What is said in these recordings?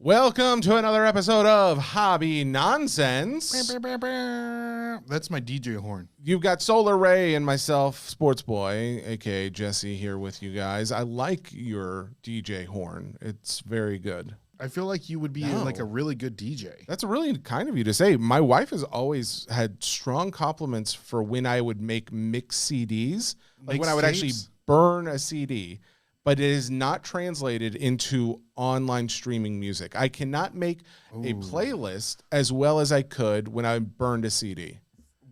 Welcome to another episode of Hobby Nonsense. That's my DJ horn. You've got Solar Ray and myself, Sports Boy, aka Jesse, here with you guys. I like your DJ horn. It's very good. I feel like you would be like a really good DJ. That's really kind of you to say. My wife has always had strong compliments for when I would make mix CDs, like when I would actually burn a CD. But it is not translated into online streaming music. I cannot make a playlist as well as I could when I burned a CD.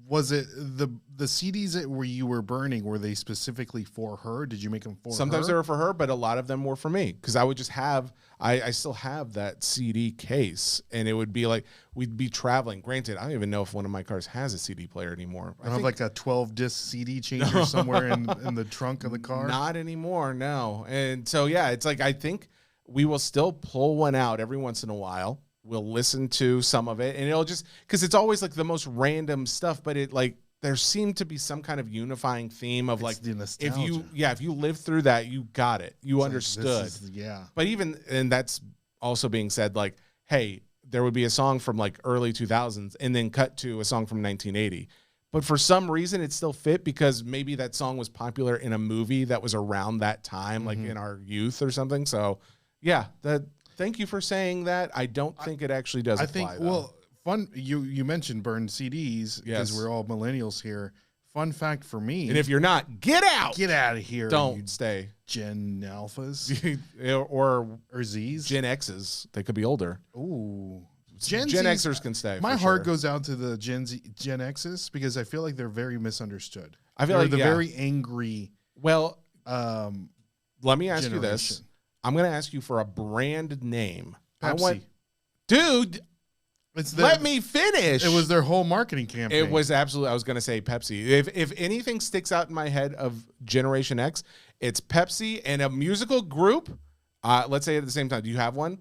Was it the CDs that you were burning, were they specifically for her? Did you make them for her? Sometimes they were for her, but a lot of them were for me because I would just have, I still have that CD case, and it would be like, we'd be traveling. Granted, I don't even know if one of my cars has a CD player anymore. I have like a 12-disc CD changer somewhere in the trunk of the car? Not anymore, no. And so, yeah, it's like I think we will still pull one out every once in a while. We'll listen to some of it, and it'll just, because it's always like the most random stuff, but it like, there seemed to be some kind of unifying theme of like, if you lived through that, you got it. You understood. But even, and that's also being said, like, hey, there would be a song from like early 2000s and then cut to a song from 1980. But for some reason, it still fit because maybe that song was popular in a movie that was around that time, like in our youth or something. So, yeah, thank you for saying that. I don't think it actually does apply, well, fun. You mentioned burned CDs because we're all millennials here. Fun fact for me. And if you're not, get out. Get out of here. Don't stay. Gen Alphas or Zs. Gen Xs. They could be older. Ooh. Gen Xers can stay. My heart goes out to the Gen Xs because I feel like they're very misunderstood. I feel like they're very angry. Well, let me ask you this. I'm going to ask you for a brand name. Pepsi. Dude, let me finish. It was their whole marketing campaign. It was absolutely, I was going to say Pepsi. If anything sticks out in my head of Generation X, it's Pepsi and a musical group. Let's say it at the same time. Do you have one?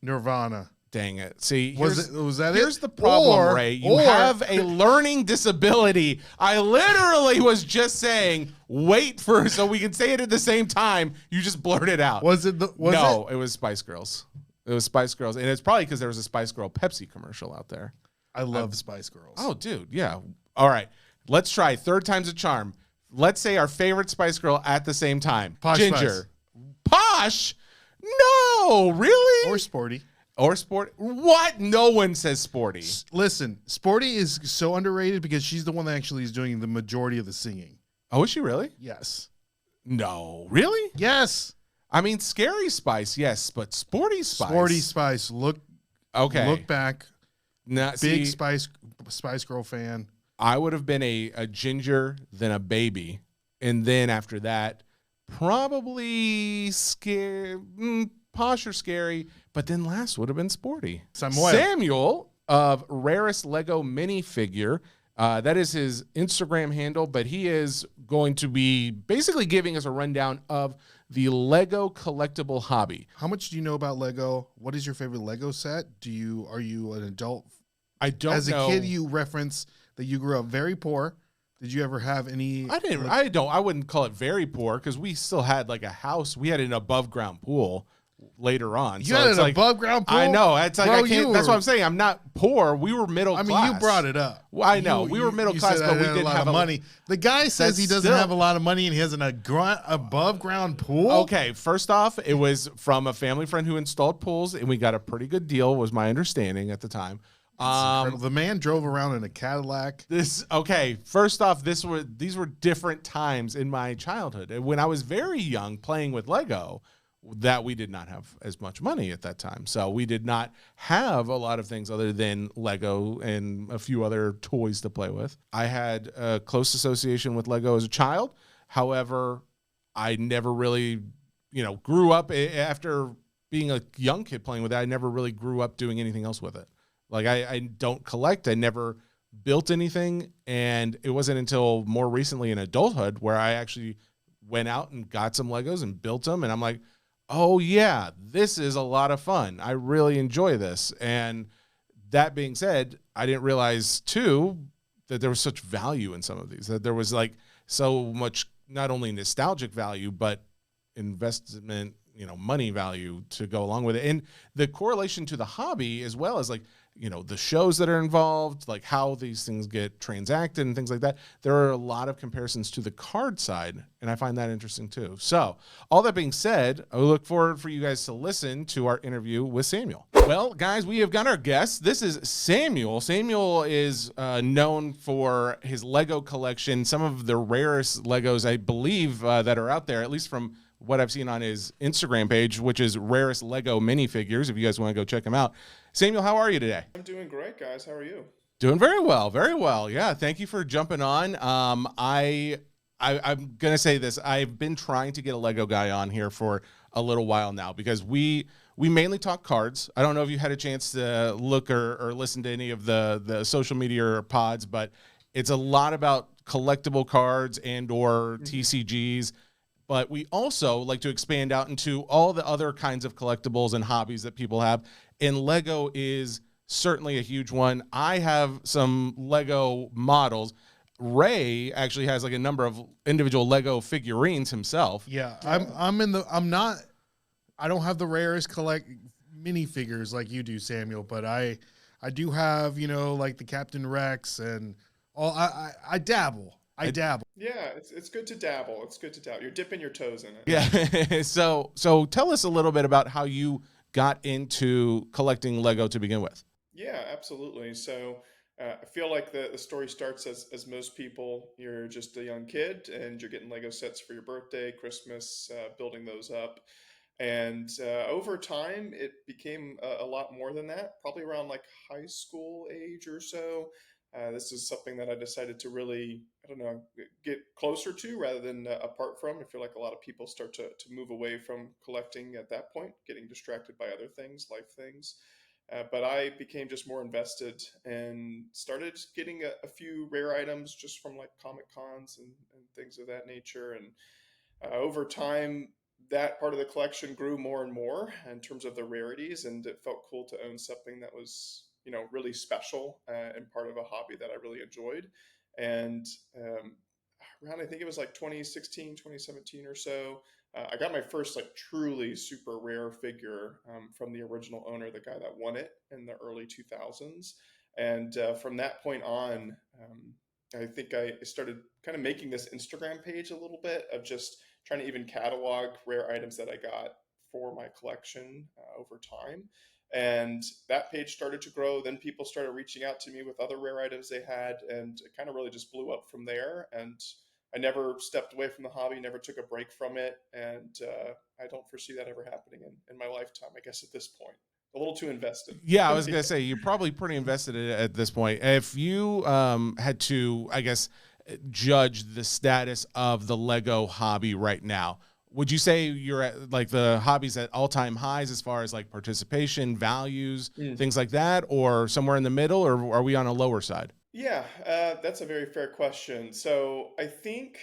Nirvana. Dang it. See, was that here's the problem, Ray. You have a learning disability. I literally was just saying, wait for, so we can say it at the same time. You just blurted out. It was Spice Girls. It was Spice Girls. And it's probably because there was a Spice Girl Pepsi commercial out there. I love Spice Girls. Oh, dude. Yeah. All right. Let's try. Third time's a charm. Let's say our favorite Spice Girl at the same time. Posh Ginger. Spice. Posh? No. Really? Or Sporty. Or sport? What? No one says Sporty. Listen, Sporty is so underrated because she's the one that actually is doing the majority of the singing. Oh, is she really? Yes. No. Really? Yes. I mean, Scary Spice, yes, but Sporty Spice. Sporty Spice. Look back. Big Spice Girl fan. I would have been a ginger, then a baby, and then after that, probably Posh or Scary, but then last would have been Sporty. Samuel of Rarest Lego Minifigure. That is his Instagram handle, but he is going to be basically giving us a rundown of the Lego collectible hobby. How much do you know about Lego? What is your favorite Lego set? Are you an adult? I don't know. As a kid, you reference that you grew up very poor. Did you ever have any? I wouldn't call it very poor because we still had like a house. We had an above ground pool later on. You had an above ground pool? I know. It's like that's what I'm saying. I'm not poor. We were middle class. I mean, you brought it up. Well, I know. We were middle class, but we didn't have a lot of money. The guy says he doesn't have a lot of money and he has an above ground pool. Okay, first off, it was from a family friend who installed pools, and we got a pretty good deal, was my understanding at the time. The man drove around in a Cadillac. First off, these were different times in my childhood. When I was very young playing with Lego, that we did not have as much money at that time. So we did not have a lot of things other than Lego and a few other toys to play with. I had a close association with Lego as a child. However, I never really, grew up after being a young kid playing with it. I never really grew up doing anything else with it. Like I don't collect. I never built anything. And it wasn't until more recently in adulthood where I actually went out and got some Legos and built them. And I'm like, oh yeah, this is a lot of fun. I really enjoy this. And that being said, I didn't realize too that there was such value in some of these, that there was like so much, not only nostalgic value, but investment, money value to go along with it. And the correlation to the hobby as well as like, the shows that are involved, like how these things get transacted and things like that. There are a lot of comparisons to the card side, and I find that interesting too. So all that being said, I look forward for you guys to listen to our interview with Samuel. Well, guys, we have got our guest. This is Samuel. Samuel is known for his Lego collection, some of the rarest Legos, I believe, that are out there, at least from what I've seen on his Instagram page, which is Rarest Lego Minifigures, if you guys want to go check him out. Samuel, how are you today? I'm doing great, guys. How are you? Doing very well, very well. Yeah, thank you for jumping on. I'm going to say this. I've been trying to get a Lego guy on here for a little while now because we mainly talk cards. I don't know if you had a chance to look or listen to any of the social media or pods, but it's a lot about collectible cards and or TCGs. But we also like to expand out into all the other kinds of collectibles and hobbies that people have. And Lego is certainly a huge one. I have some Lego models. Ray actually has like a number of individual Lego figurines himself. Yeah, I don't have the rarest minifigures like you do, Samuel, but I do have, like the Captain Rex and all. I dabble. I dabble. Yeah, it's good to dabble. It's good to dabble. You're dipping your toes in it. Yeah. So tell us a little bit about how you got into collecting Lego to begin with. Yeah, absolutely. So I feel like the story starts as most people. You're just a young kid and you're getting Lego sets for your birthday, Christmas, building those up. And over time, it became a lot more than that, probably around like high school age or so. This is something that I decided to really, get closer to rather than apart from. I feel like a lot of people start to move away from collecting at that point, getting distracted by other things, life things. But I became just more invested and started getting a few rare items just from like Comic Cons and things of that nature. And over time, that part of the collection grew more and more in terms of the rarities, and it felt cool to own something that was really special and part of a hobby that I really enjoyed. And around, I think it was like 2016, 2017 or so, I got my first like truly super rare figure from the original owner, the guy that won it in the early 2000s. And from that point on, I think I started kind of making this Instagram page a little bit of just trying to even catalog rare items that I got for my collection over time. And that page started to grow. Then people started reaching out to me with other rare items they had, and it kind of really just blew up from there. And I never stepped away from the hobby, never took a break from it. And I don't foresee that ever happening in my lifetime, I guess, at this point. A little too invested. Yeah, I was going to say, you're probably pretty invested at this point. If you had to, I guess, judge the status of the Lego hobby right now, would you say you're at like the hobbies at all-time highs as far as like participation, values, things like that, or somewhere in the middle, or are we on a lower side? Yeah, that's a very fair question. So I think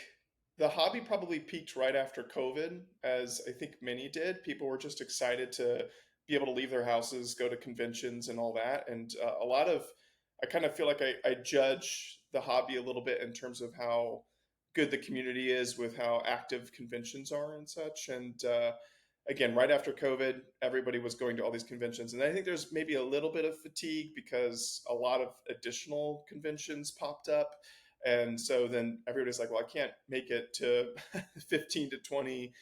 the hobby probably peaked right after COVID, as I think many did. People were just excited to be able to leave their houses, go to conventions and all that. And I kind of feel like I judge the hobby a little bit in terms of how good the community is with how active conventions are and such. And again, right after COVID, everybody was going to all these conventions. And I think there's maybe a little bit of fatigue because a lot of additional conventions popped up. And so then everybody's like, well, I can't make it to 15 to 20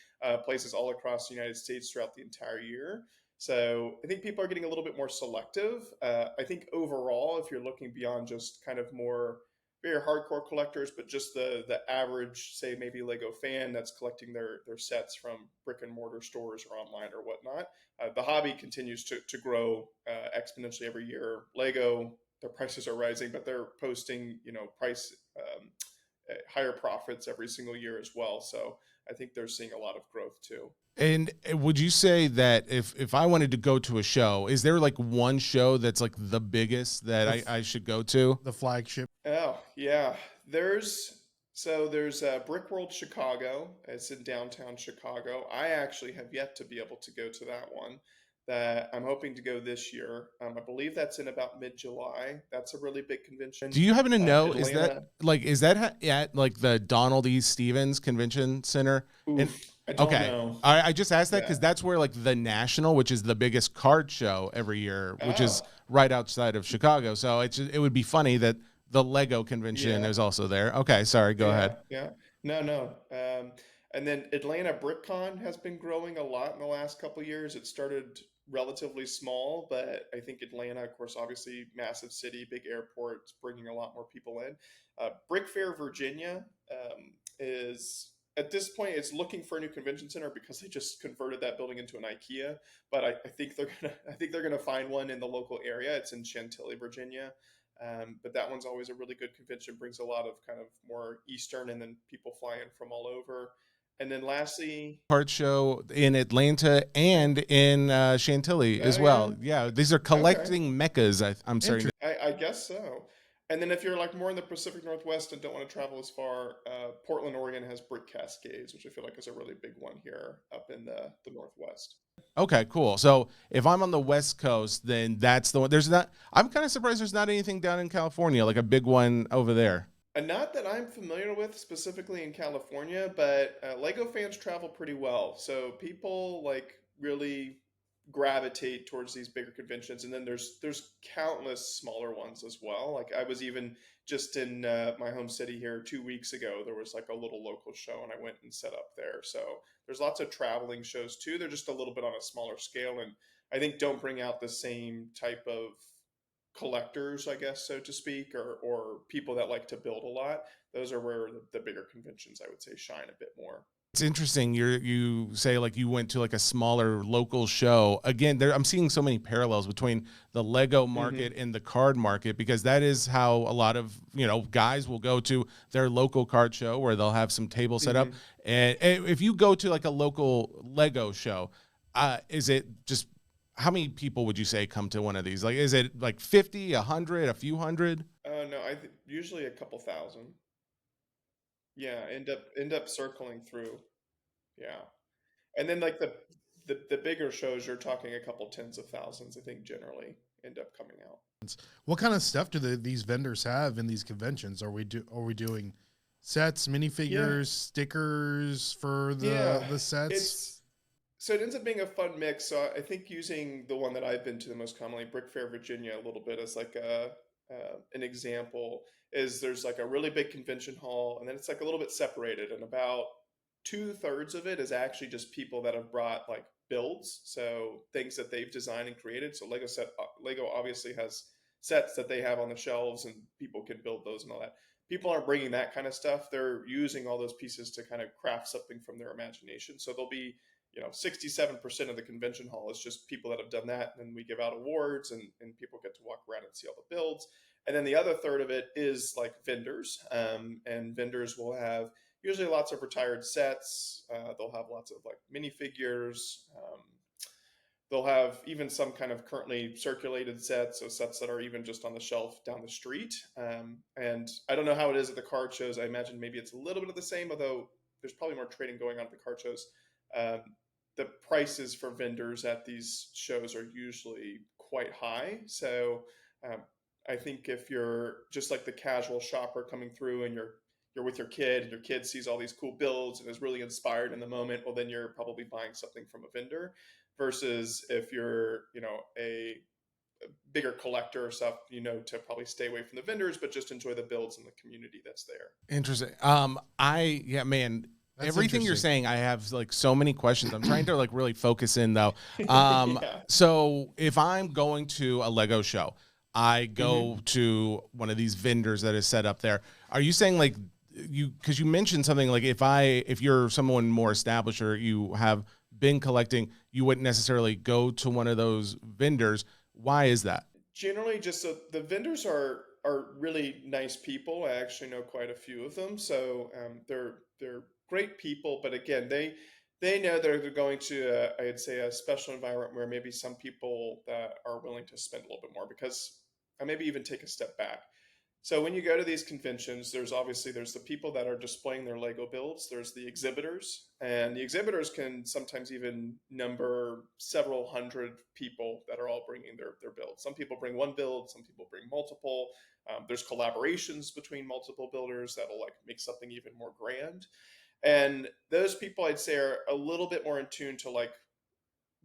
places all across the United States throughout the entire year. So I think people are getting a little bit more selective. I think overall, if you're looking beyond just kind of more very hardcore collectors, but just the average, say maybe Lego fan that's collecting their sets from brick and mortar stores or online or whatnot, the hobby continues to grow exponentially every year. Lego, their prices are rising, but they're posting price higher profits every single year as well. So I think they're seeing a lot of growth too. And would you say that if I wanted to go to a show, is there like one show that's like the biggest that I should go to? The flagship. Oh, yeah. There's BrickWorld Chicago. It's in downtown Chicago. I actually have yet to be able to go to that one. That I'm hoping to go this year. I believe that's in about mid-July. That's a really big convention. Do you happen to know, Atlanta. is that at like the Donald E. Stevens Convention Center? Oof. I don't Okay. know. I just asked that because Yeah. that's where like the National, which is the biggest card show every year, which is Oh, right outside of Chicago. So it would be funny that the Lego convention yeah. is also there. Okay, sorry, go Yeah, ahead. yeah. No, no. And then Atlanta BrickCon has been growing a lot in the last couple years. It started relatively small, but I think Atlanta, of course, obviously massive city, big airport, it's bringing a lot more people in. Brick Fair, Virginia, is at this point it's looking for a new convention center because they just converted that building into an IKEA. But I think they're gonna find one in the local area. It's in Chantilly, Virginia. But that one's always a really good convention, brings a lot of kind of more Eastern and then people fly in from all over. And then lastly, Card show in Atlanta and in Chantilly oh as yeah, well. Yeah, these are okay, collecting meccas. I'm starting to. I guess so. And then if you're like more in the Pacific Northwest and don't want to travel as far, Portland, Oregon has Brick Cascades, which I feel like is a really big one here up in the Northwest. Okay, cool. So if I'm on the West Coast, then that's the one. There's not. I'm kind of surprised there's not anything down in California, like a big one over there. And not that I'm familiar with specifically in California, but Lego fans travel pretty well. So people like really gravitate towards these bigger conventions, and then there's countless smaller ones as well. Like I was even just in my home city here 2 weeks ago. There was like a little local show, and I went and set up there. So there's lots of traveling shows too. They're just a little bit on a smaller scale, and I think don't bring out the same type of collectors, I guess, so to speak, or people that like to build a lot. Those are where the bigger conventions, I would say, shine a bit more. It's interesting. You say like you went to like a smaller local show. Again, there I'm seeing so many parallels between the Lego market Hmm. and the card market because that is how a lot of guys will go to their local card show where they'll have some table set up. Hmm. And if you go to like a local Lego show, is it just how many people would you say come to one of these? Like, is it like 50, 100, a few hundred? No, usually a couple thousand. Yeah, end up circling through. Yeah, and then like the bigger shows, you're talking a couple tens of thousands. I think generally end up coming out. What kind of stuff do these vendors have in these conventions? Are we doing sets, Yeah, minifigures, stickers for yeah. the sets? It's So it ends up being a fun mix. So I think using the one that I've been to the most commonly, Brick Fair, Virginia, a little bit as like an example, is there's like a really big convention hall, and then it's like a little bit separated, and about two-thirds of it is actually just people that have brought like builds, so things that they've designed and created. So Lego obviously has sets that they have on the shelves, and people can build those and all that. People aren't bringing that kind of stuff. They're using all those pieces to kind of craft something from their imagination. So they'll be 67% of the convention hall is just people that have done that. And then we give out awards, and people get to walk around and see all the builds. And then the other third of it is like vendors. And vendors will have usually lots of retired sets. They'll have lots of like minifigures. They'll have even some kind of currently circulated sets, so sets that are even just on the shelf down the street. And I don't know how it is at the card shows. I imagine maybe it's a little bit of the same, although there's probably more trading going on at the card shows. Um, the prices for vendors at these shows are usually quite high. So um, I think if you're just like the casual shopper coming through and you're with your kid and your kid sees all these cool builds and is really inspired in the moment, well, then you're probably buying something from a vendor versus if you're, a bigger collector or stuff, to probably stay away from the vendors, but just enjoy the builds and the community that's there. Interesting. Yeah, man. That's Everything you're interesting. saying, I have like so many questions. I'm trying to like really focus in though. Yeah. So if I'm going to a Lego show, I Hmm. go to one of these vendors that is set up there. Are you saying like because you mentioned something like if you're someone more established or you have been collecting, you wouldn't necessarily go to one of those vendors. Why is that? Generally, just so the vendors are really nice people. I actually know quite a few of them, so they're great people. But again, they know they're going to I'd say a special environment where maybe some people that are willing to spend a little bit more because I maybe even take a step back. So when you go to these conventions, there's the people that are displaying their Lego builds. There's the exhibitors, and the exhibitors can sometimes even number several hundred people that are all bringing their builds. Some people bring one build, some people bring multiple. There's collaborations between multiple builders that'll like make something even more grand. And those people I'd say are a little bit more in tune to like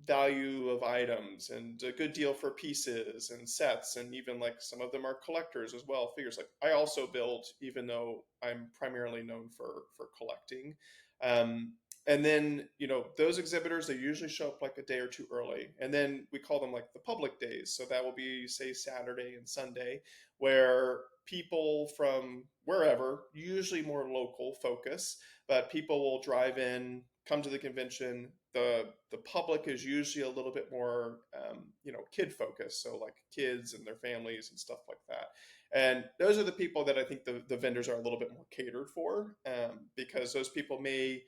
value of items and a good deal for pieces and sets, and even like some of them are collectors as well, figures. Like I also build, even though I'm primarily known for collecting. um, and then those exhibitors, they usually show up like a day or two early, and then we call them like the public days, so that will be say Saturday and Sunday, where people from wherever, usually more local focus, but people will drive in, come to the convention. The public is usually a little bit more kid focused, so like kids and their families and stuff like that. And those are the people that I think the vendors are a little bit more catered for, because those people may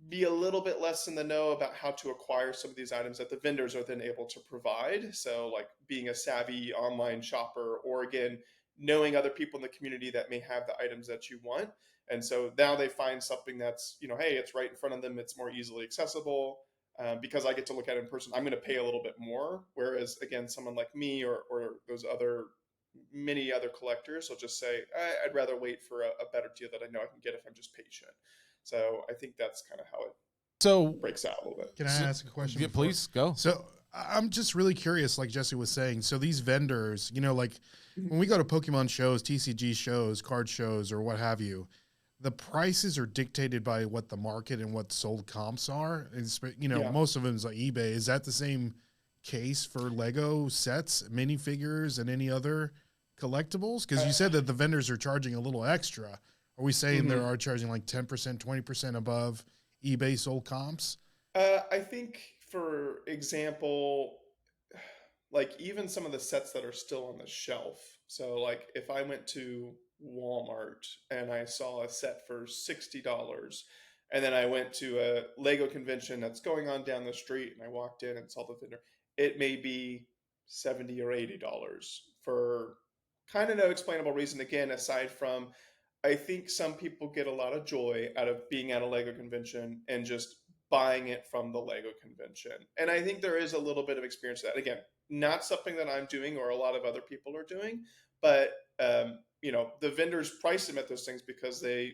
be a little bit less in the know about how to acquire some of these items that the vendors are then able to provide. So like being a savvy online shopper, or again, knowing other people in the community that may have the items that you want. And so now they find something that's, hey, it's right in front of them. It's more easily accessible. Because I get to look at it in person, I'm going to pay a little bit more. Whereas again, someone like me or those other many other collectors will just say, I'd rather wait for a better deal that I know I can get if I'm just patient. So I think that's kind of how it So breaks out a little bit. Can I ask a question? yeah, before? please go. So I'm just really curious, like Jesse was saying. So these vendors, like when we go to Pokemon shows, TCG shows, card shows, or what have you, the prices are dictated by what the market and what sold comps are. And, most of them is like eBay. Is that the same case for Lego sets, minifigures, and any other collectibles? Because you said that the vendors are charging a little extra. Are we saying they are charging like 10%, 20% above eBay sold comps? I think, for example, like even some of the sets that are still on the shelf. So like if I went to Walmart and I saw a set for $60, and then I went to a Lego convention that's going on down the street and I walked in and saw the vendor, it may be $70 or $80 for kind of no explainable reason. Again, aside from, I think some people get a lot of joy out of being at a Lego convention and just buying it from the Lego convention. And I think there is a little bit of experience to that. Again, not something that I'm doing or a lot of other people are doing, but the vendors price them at those things because they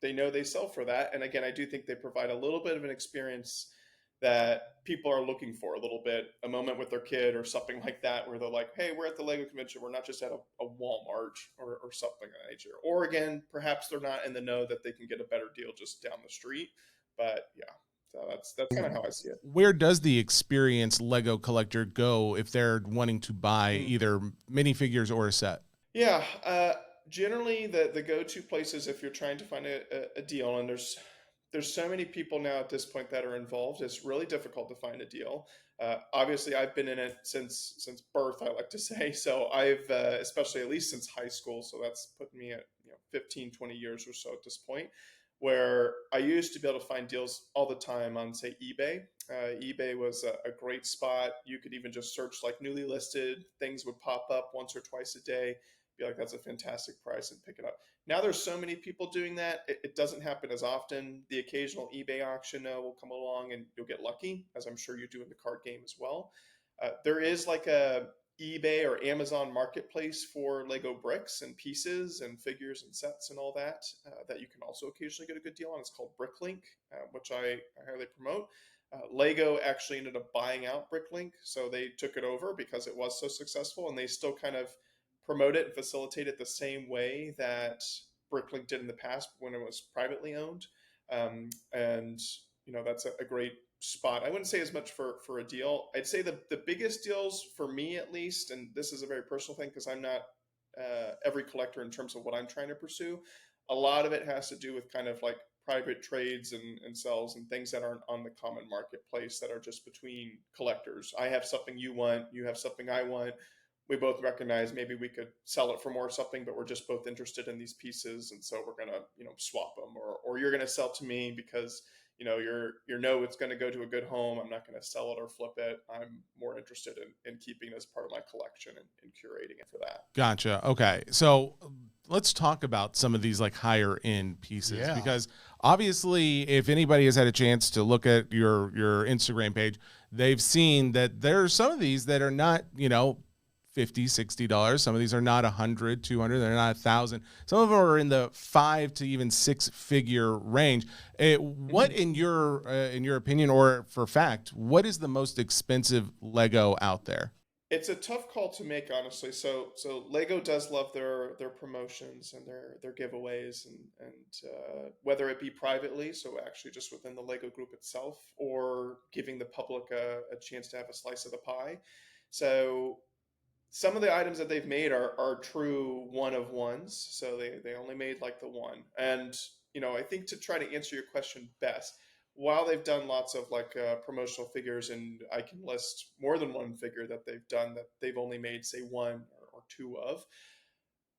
know they sell for that. And again, I do think they provide a little bit of an experience that people are looking for, a little bit, a moment with their kid or something like that, where they're like, hey, we're at the Lego convention. We're not just at a Walmart or something of that nature. Or again, perhaps they're not in the know that they can get a better deal just down the street. But yeah, so that's kind of how I see it. Where does the experienced Lego collector go if they're wanting to buy either minifigures or a set? Yeah, generally the go-to places if you're trying to find a deal, and there's so many people now at this point that are involved, it's really difficult to find a deal. Obviously, I've been in it since birth, I like to say. So I've, especially at least since high school, so that's put me at 15, 20 years or so at this point, where I used to be able to find deals all the time on, say, eBay. eBay was a great spot. You could even just search like newly listed, things would pop up once or twice a day, be like, that's a fantastic price, and pick it up. Now there's so many people doing that, it doesn't happen as often. The occasional eBay auction will come along and you'll get lucky, as I'm sure you do in the card game as well. There is like a eBay or Amazon marketplace for Lego bricks and pieces and figures and sets and all that, that you can also occasionally get a good deal on. It's called BrickLink, which I highly promote. Lego actually ended up buying out BrickLink, so they took it over because it was so successful, and they still kind of promote it and facilitate it the same way that BrickLink did in the past when it was privately owned. And that's a great spot. I wouldn't say as much for a deal. I'd say the biggest deals for me, at least, and this is a very personal thing because I'm not every collector in terms of what I'm trying to pursue. A lot of it has to do with kind of like private trades and sells and things that aren't on the common marketplace, that are just between collectors. I have something you want, you have something I want. We both recognize maybe we could sell it for more or something, but we're just both interested in these pieces, and so we're gonna swap them, or you're gonna sell to me because you know it's going to go to a good home. I'm not going to sell it or flip it. I'm more interested in keeping it as part of my collection and curating it for that. Gotcha. Okay. So let's talk about some of these like higher end pieces, because obviously if anybody has had a chance to look at your Instagram page, they've seen that there are some of these that are not, $50, $50, $60. Some of these are not 100, 200. They're not 1,000. Some of them are in the 5 to even 6 figure range. What in your opinion, or for fact, what is the most expensive Lego out there? It's a tough call to make, honestly. So Lego does love their promotions and their giveaways, and whether it be privately, so actually just within the Lego group itself, or giving the public a chance to have a slice of the pie. So some of the items that they've made are true one of ones. So they only made like the one. And, I think to try to answer your question best, while they've done lots of like promotional figures, and I can list more than one figure that they've done that they've only made, say, one or two of,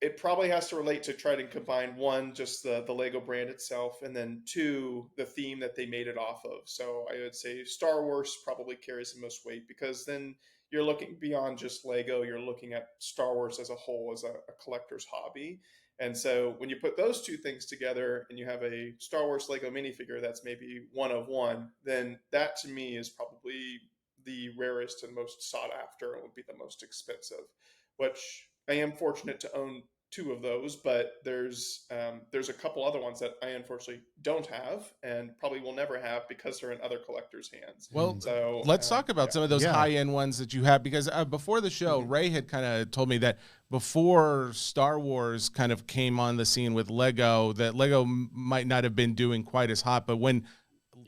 it probably has to relate to try to combine one, just the Lego brand itself, and then two, the theme that they made it off of. So I would say Star Wars probably carries the most weight, because then you're looking beyond just Lego. You're looking at Star Wars as a whole, as a collector's hobby. And so when you put those two things together and you have a Star Wars Lego minifigure that's maybe one of one, then that to me is probably the rarest and most sought after, and would be the most expensive, which I am fortunate to own two of those, but there's a couple other ones that I unfortunately don't have, and probably will never have, because they're in other collectors' hands. Well, so let's talk about some of those high-end ones that you have, because before the show, Mm-hmm. Ray had kind of told me that before Star Wars kind of came on the scene with Lego, that Lego might not have been doing quite as hot, but when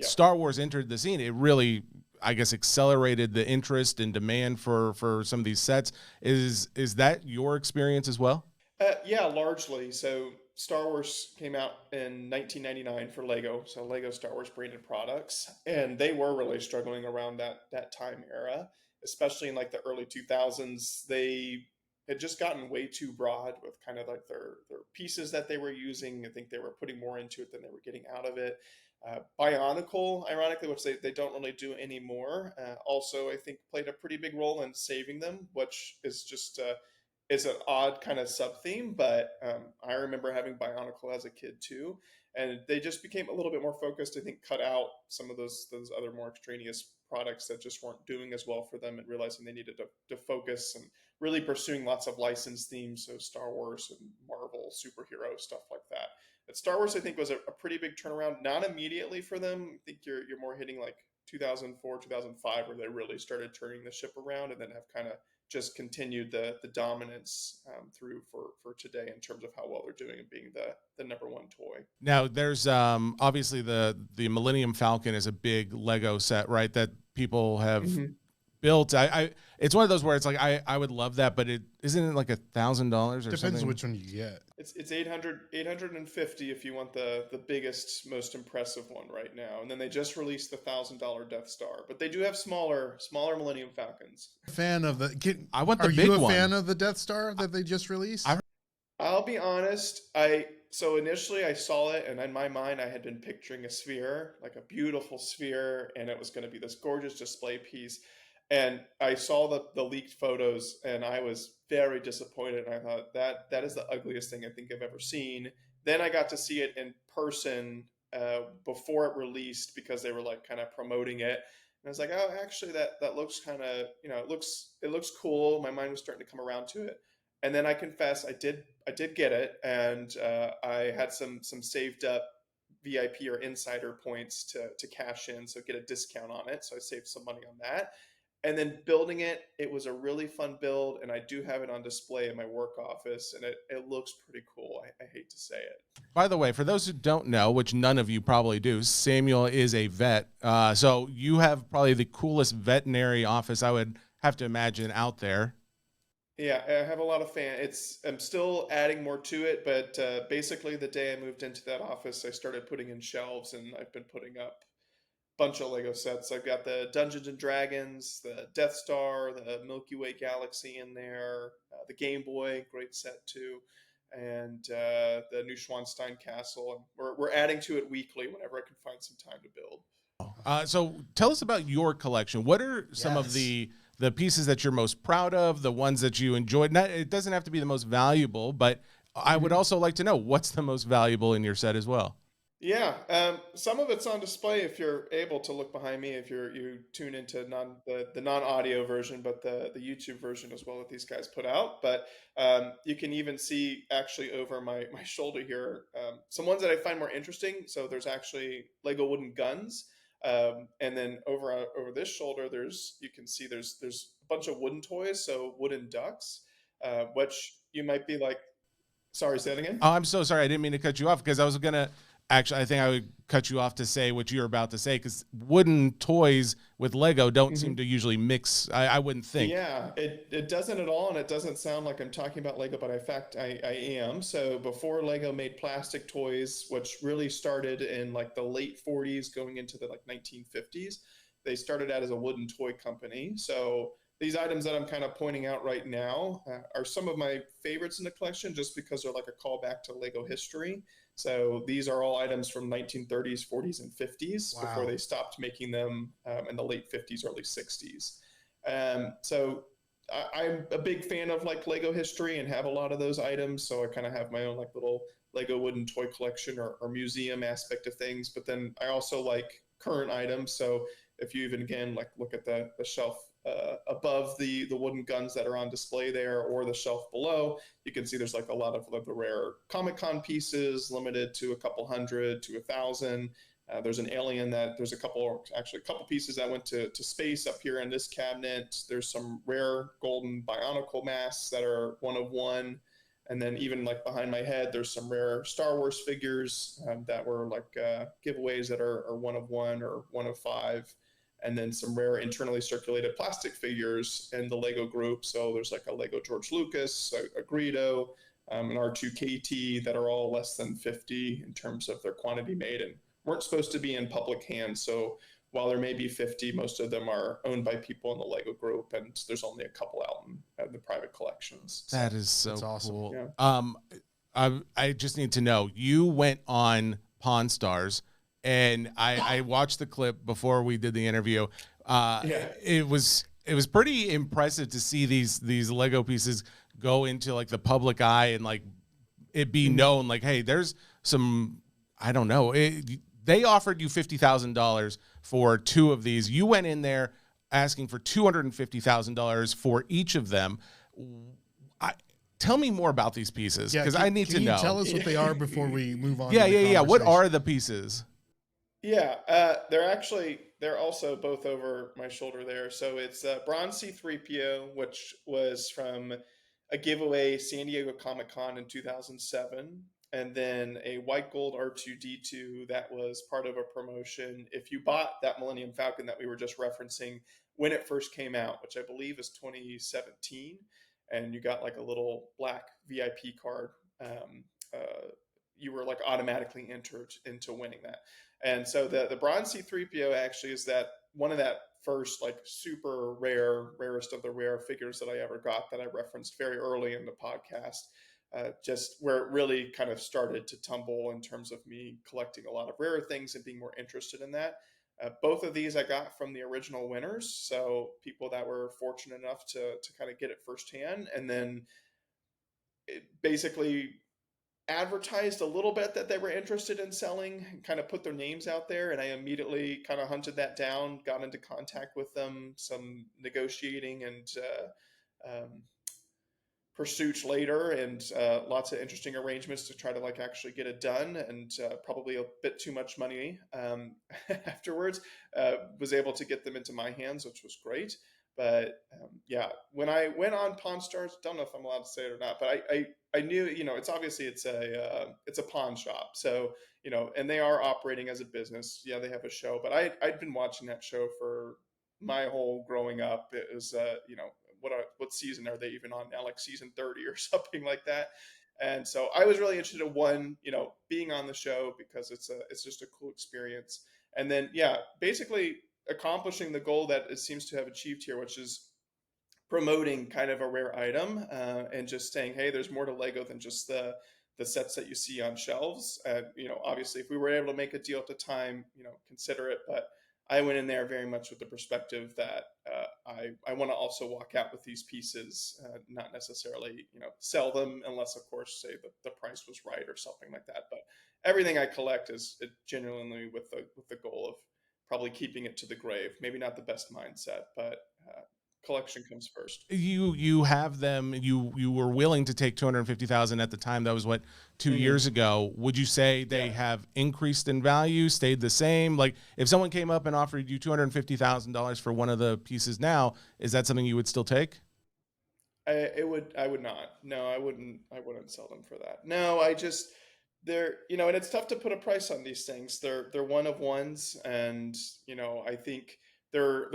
Star Wars entered the scene, it really, I guess, accelerated the interest and demand for some of these sets. Is that your experience as well? Yeah, largely. So Star Wars came out in 1999 for Lego, so Lego Star Wars branded products, and they were really struggling around that time era, especially in like the early 2000s. They had just gotten way too broad with kind of like their pieces that they were using. I think they were putting more into it than they were getting out of it. Bionicle, ironically, which they don't really do anymore, also I think played a pretty big role in saving them, which is just is an odd kind of sub theme. But I remember having Bionicle as a kid too, and they just became a little bit more focused. I think cut out some of those other more extraneous products that just weren't doing as well for them, and realizing they needed to focus and really pursuing lots of licensed themes, so Star Wars and Marvel superhero stuff like that. But Star Wars, I think, was a pretty big turnaround. Not immediately for them. I think you're more hitting like 2004, 2005, where they really started turning the ship around, and then have kind of just continued the dominance through for today, in terms of how well they're doing and being the number one toy. Now, there's obviously the Millennium Falcon is a big Lego set, right, that people have built. It's one of those where it's like I would love that, but isn't it like $1,000 or something? Depends which one you get. It's 850 if you want the biggest, most impressive one right now. And then they just released the $1,000 Death Star, but they do have smaller Millennium Falcons. Fan of the? I want the Are big you a one. fan of the Death Star that they just released? I'll be honest. So initially I saw it, and in my mind I had been picturing a sphere, like a beautiful sphere, and it was going to be this gorgeous display piece. And I saw the leaked photos, and I was very disappointed. And I thought that is the ugliest thing I think I've ever seen. Then I got to see it in person before it released, because they were like kind of promoting it. And I was like, oh, actually that looks kind of, it looks cool. My mind was starting to come around to it. And then I confess I did get it, and I had some saved up VIP or insider points to cash in, so get a discount on it. So I saved some money on that. And then building it was a really fun build, and I do have it on display in my work office, and it looks pretty cool. I hate to say it. By the way, for those who don't know, which none of you probably do, Samuel is a vet. So you have probably the coolest veterinary office, I would have to imagine, out there. Yeah, I have a lot of fans. I'm still adding more to it, but basically the day I moved into that office, I started putting in shelves, and I've been putting up bunch of Lego sets. I've got the Dungeons and Dragons, the Death Star, the Milky Way Galaxy in there, the Game Boy, great set too, and the Neuschwanstein Castle. And we're adding to it weekly whenever I can find some time to build. So tell us about your collection. What are some of the pieces that you're most proud of, the ones that you enjoyed? It doesn't have to be the most valuable, but I would also like to know what's the most valuable in your set as well. Yeah, some of it's on display if you're able to look behind me. If you tune into the non audio version, but the YouTube version as well that these guys put out. But you can even see actually over my shoulder here some ones that I find more interesting. So there's actually Lego wooden guns, and then over this shoulder you can see there's a bunch of wooden toys, so wooden ducks, which you might be like, sorry, say that again. Oh, I'm so sorry. I didn't mean to cut you off because I was going to actually, I think I would cut you off to say what you're about to say because wooden toys with Lego don't seem to usually mix. I wouldn't think. Yeah, it doesn't at all, and it doesn't sound like I'm talking about Lego, but in fact, I am. So before Lego made plastic toys, which really started in like the late 40s, going into the like 1950s, they started out as a wooden toy company. So these items that I'm kind of pointing out right now are some of my favorites in the collection, just because they're like a callback to Lego history. So these are all items from 1930s, 40s, and 50s before Wow. they stopped making them in the late 50s, early 60s. So I'm a big fan of like Lego history and have a lot of those items. So I kind of have my own like little Lego wooden toy collection or museum aspect of things. But then I also like current items. So if you even again like look at the shelf above the wooden guns that are on display there, or the shelf below, you can see there's like a lot of the rare Comic-Con pieces, limited to a couple hundred to 1,000. There's an alien that there's actually a couple pieces that went to space up here in this cabinet. There's some rare golden bionicle masks that are one of one. And then even like behind my head, there's some rare Star Wars figures that were like giveaways that are one of one or one of five. And then some rare internally circulated plastic figures in the Lego group. So there's like a Lego George Lucas, a Greedo, an R2KT that are all less than 50 in terms of their quantity made, and weren't supposed to be in public hands. So while there may be 50, most of them are owned by people in the Lego group, and there's only a couple out in the private collections. So, That is so That's awesome. cool. yeah. I just need to know, you went on Pawn Stars and I watched the clip before we did the interview. Yeah. It was pretty impressive to see these Lego pieces go into like the public eye and like it be known like, hey, there's some, I don't know. They offered you $50,000 for two of these. You went in there asking for $250,000 for each of them. Tell me more about these pieces because I need to know. Tell us what they are before we move on. Yeah, to the yeah. What conversation. are the pieces? Yeah, they're also both over my shoulder there. So it's bronze C3PO, which was from a giveaway San Diego Comic-Con in 2007, and then a white gold R2D2 that was part of a promotion. If you bought that Millennium Falcon that we were just referencing when it first came out, which I believe is 2017, and you got like a little black VIP card, you were like automatically entered into winning that. And so the bronze C3PO actually is that one of that first like super rarest of the rare figures that I ever got, that I referenced very early in the podcast. Just where it really kind of started to tumble in terms of me collecting a lot of rare things and being more interested in that. Both of these I got from the original winners, so people that were fortunate enough to kind of get it firsthand, and then it basically advertised a little bit that they were interested in selling, kind of put their names out there, and I immediately kind of hunted that down, got into contact with them, some negotiating and pursuits later, and lots of interesting arrangements to try to like actually get it done, and probably a bit too much money afterwards. Was able to get them into my hands, which was great. But yeah, when I went on Pawn Stars, don't know if I'm allowed to say it or not, but I knew, it's obviously it's a pawn shop, so and they are operating as a business. Yeah, they have a show, but I'd been watching that show for my whole growing up. It was what season are they even on now? Like season 30 or something like that. And so I was really interested in one, being on the show because it's just a cool experience. And then yeah, basically accomplishing the goal that it seems to have achieved here, which is promoting kind of a rare item and just saying, hey, there's more to Lego than just the sets that you see on shelves. Obviously, if we were able to make a deal at the time, consider it. But I went in there very much with the perspective that I want to also walk out with these pieces, not necessarily, sell them unless, of course, say the price was right or something like that. But everything I collect is genuinely with the goal of probably keeping it to the grave. Maybe not the best mindset, but collection comes first. You have them. You were willing to take 250,000 at the time. That was what 2 years ago. Would you say they have increased in value, stayed the same? Like if someone came up and offered you $250,000 for one of the pieces now, is that something you would still take? I would not. No, I wouldn't. I wouldn't sell them for that. No, I just they're and it's tough to put a price on these things. They're one of ones, and I think they're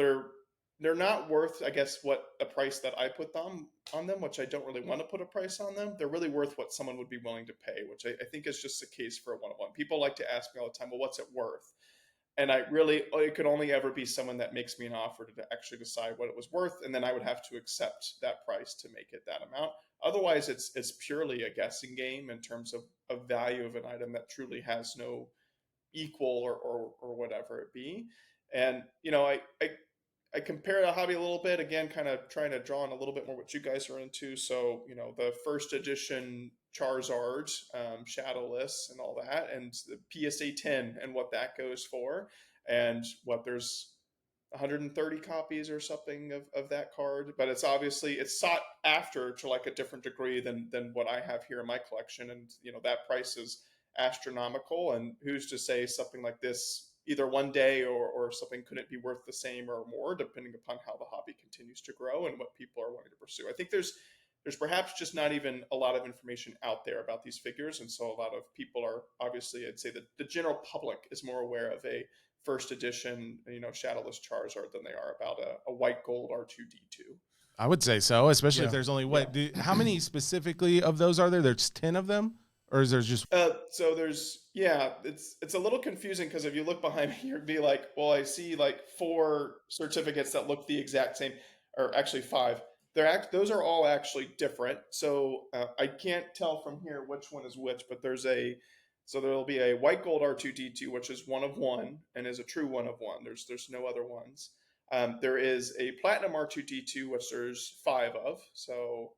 they're not worth, I guess, what a price that I put them on them, which I don't really want to put a price on them. They're really worth what someone would be willing to pay, which I think is just the case for a one of one. People like to ask me all the time, well, what's it worth? And it could only ever be someone that makes me an offer to actually decide what it was worth, and then I would have to accept that price to make it that amount. Otherwise, it's purely a guessing game in terms of value of an item that truly has no equal or whatever it be. And I compare the hobby a little bit, again, kind of trying to draw on a little bit more what you guys are into. So, the first edition Charizard, Shadowless and all that, and the PSA 10 and what that goes for, and what there's 130 copies or something of that card. But it's sought after to like a different degree than what I have here in my collection. And, that price is astronomical. And who's to say something like this either one day or something couldn't be worth the same or more, depending upon how the hobby continues to grow and what people are wanting to pursue. I think there's perhaps just not even a lot of information out there about these figures. And so a lot of people are, obviously, I'd say that the general public is more aware of a first edition, Shadowless Charizard than they are about a white gold R2D2. I would say so, especially if there's only how many specifically of those are there? There's 10 of them? Or is there just so there's it's a little confusing because if you look behind me, you'd be like, well, I see like 4 certificates that look the exact same, or actually 5. Those are all actually different. So I can't tell from here which one is which, but there'll be a white gold R2D2, which is one of one and is a true one of one. There's no other ones. There is a platinum R2D2, which there's 5 of. So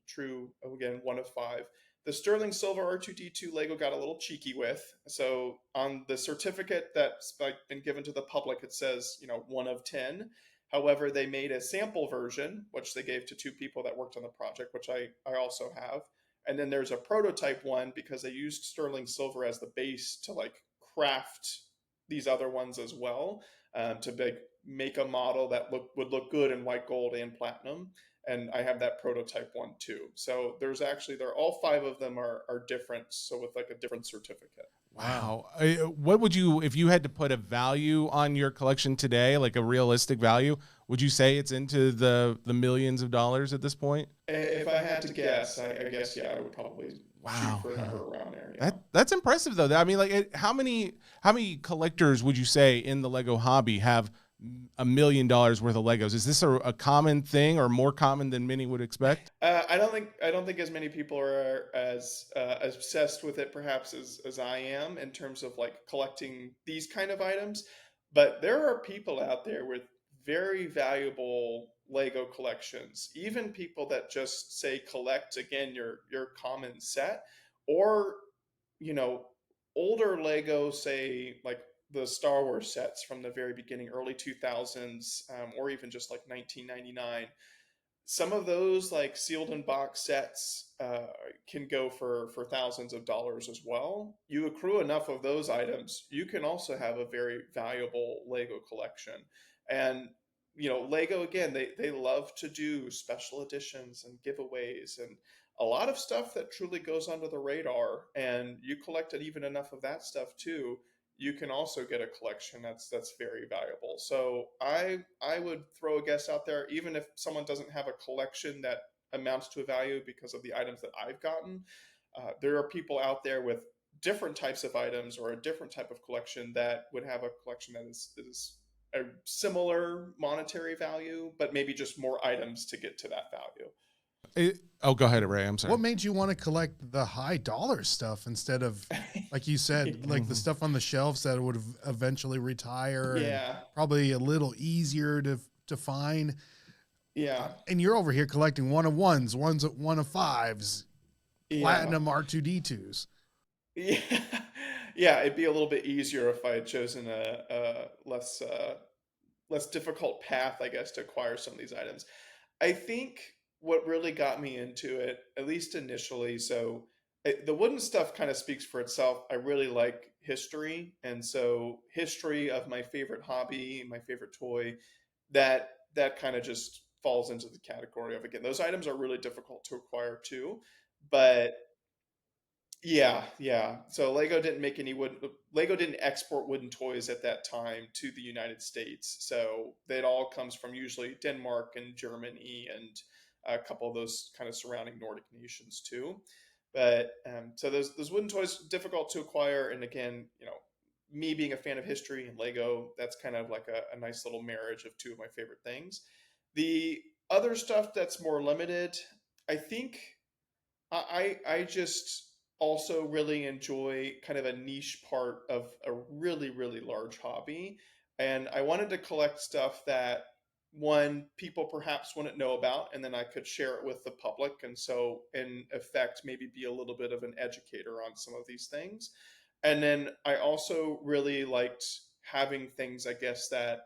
true, again, one of 5. The sterling silver R2D2 Lego got a little cheeky with. So on the certificate that's been given to the public, it says, 1 of 10. However, they made a sample version, which they gave to 2 people that worked on the project, which I also have. And then there's a prototype one because they used sterling silver as the base to like craft these other ones as well, to make a model that would look good in white gold and platinum. And I have that prototype one too. So all 5 of them are different. So with like a different certificate. Wow. What would you, if you had to put a value on your collection today, like a realistic value, would you say it's into the millions of dollars at this point? If I had to guess, I guess, I would probably shoot for a number around there. Yeah. That's impressive though. I mean, like how many collectors would you say in the Lego hobby have $1 million worth of Legos? Is this a common thing or more common than many would expect? I don't think as many people are as obsessed with it perhaps as I am in terms of like collecting these kind of items. But there are people out there with very valuable Lego collections, even people that just say collect, again, your common set, or older Lego, say like the Star Wars sets from the very beginning, early 2000s, or even just like 1999. Some of those like sealed in box sets can go for thousands of dollars as well. You accrue enough of those items, you can also have a very valuable Lego collection. And Lego, again, they love to do special editions and giveaways and a lot of stuff that truly goes under the radar. And you collected even enough of that stuff too, you can also get a collection that's very valuable. So I would throw a guess out there, even if someone doesn't have a collection that amounts to a value because of the items that I've gotten. There are people out there with different types of items or a different type of collection that would have a collection that is a similar monetary value, but maybe just more items to get to that value. Go ahead, Ray. I'm sorry. What made you want to collect the high dollar stuff instead of, like you said, like the stuff on the shelves that would eventually retire? Yeah. And probably a little easier to to find. Yeah. And you're over here collecting one of ones, one of fives, Yeah. platinum R2D2s. Yeah. Yeah. It'd be a little bit easier if I had chosen a less difficult path, I guess, to acquire some of these items. I think what really got me into it, at least initially, so the wooden stuff kind of speaks for itself. I really like history, and so history of my favorite hobby, my favorite toy, that kind of just falls into the category of, again, those items are really difficult to acquire too. But yeah, yeah. So Lego didn't export wooden toys at that time to the United States. So it all comes from usually Denmark and Germany and a couple of those kind of surrounding Nordic nations too. But so those wooden toys difficult to acquire, and again, me being a fan of history and Lego, that's kind of like a nice little marriage of two of my favorite things. The other stuff that's more limited, I think I just also really enjoy kind of a niche part of a really, really large hobby. And I wanted to collect stuff that, one, people perhaps wouldn't know about, and then I could share it with the public. And so, in effect, maybe be a little bit of an educator on some of these things. And then I also really liked having things, I guess, that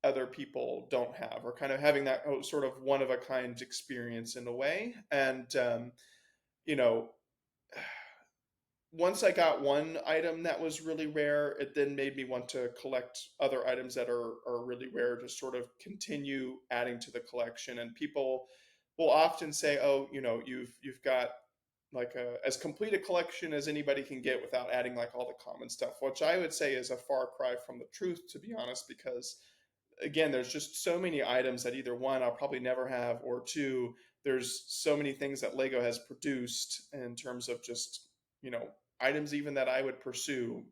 other people don't have, or kind of having that sort of one of a kind experience in a way. And, you know, once I got one item that was really rare, it then made me want to collect other items that are really rare to sort of continue adding to the collection. And people will often say, "Oh, you've got like as complete a collection as anybody can get without adding like all the common stuff," which I would say is a far cry from the truth, to be honest, because again, there's just so many items that either one, I'll probably never have, or two, there's so many things that Lego has produced in terms of just, you know, items even that I would pursue,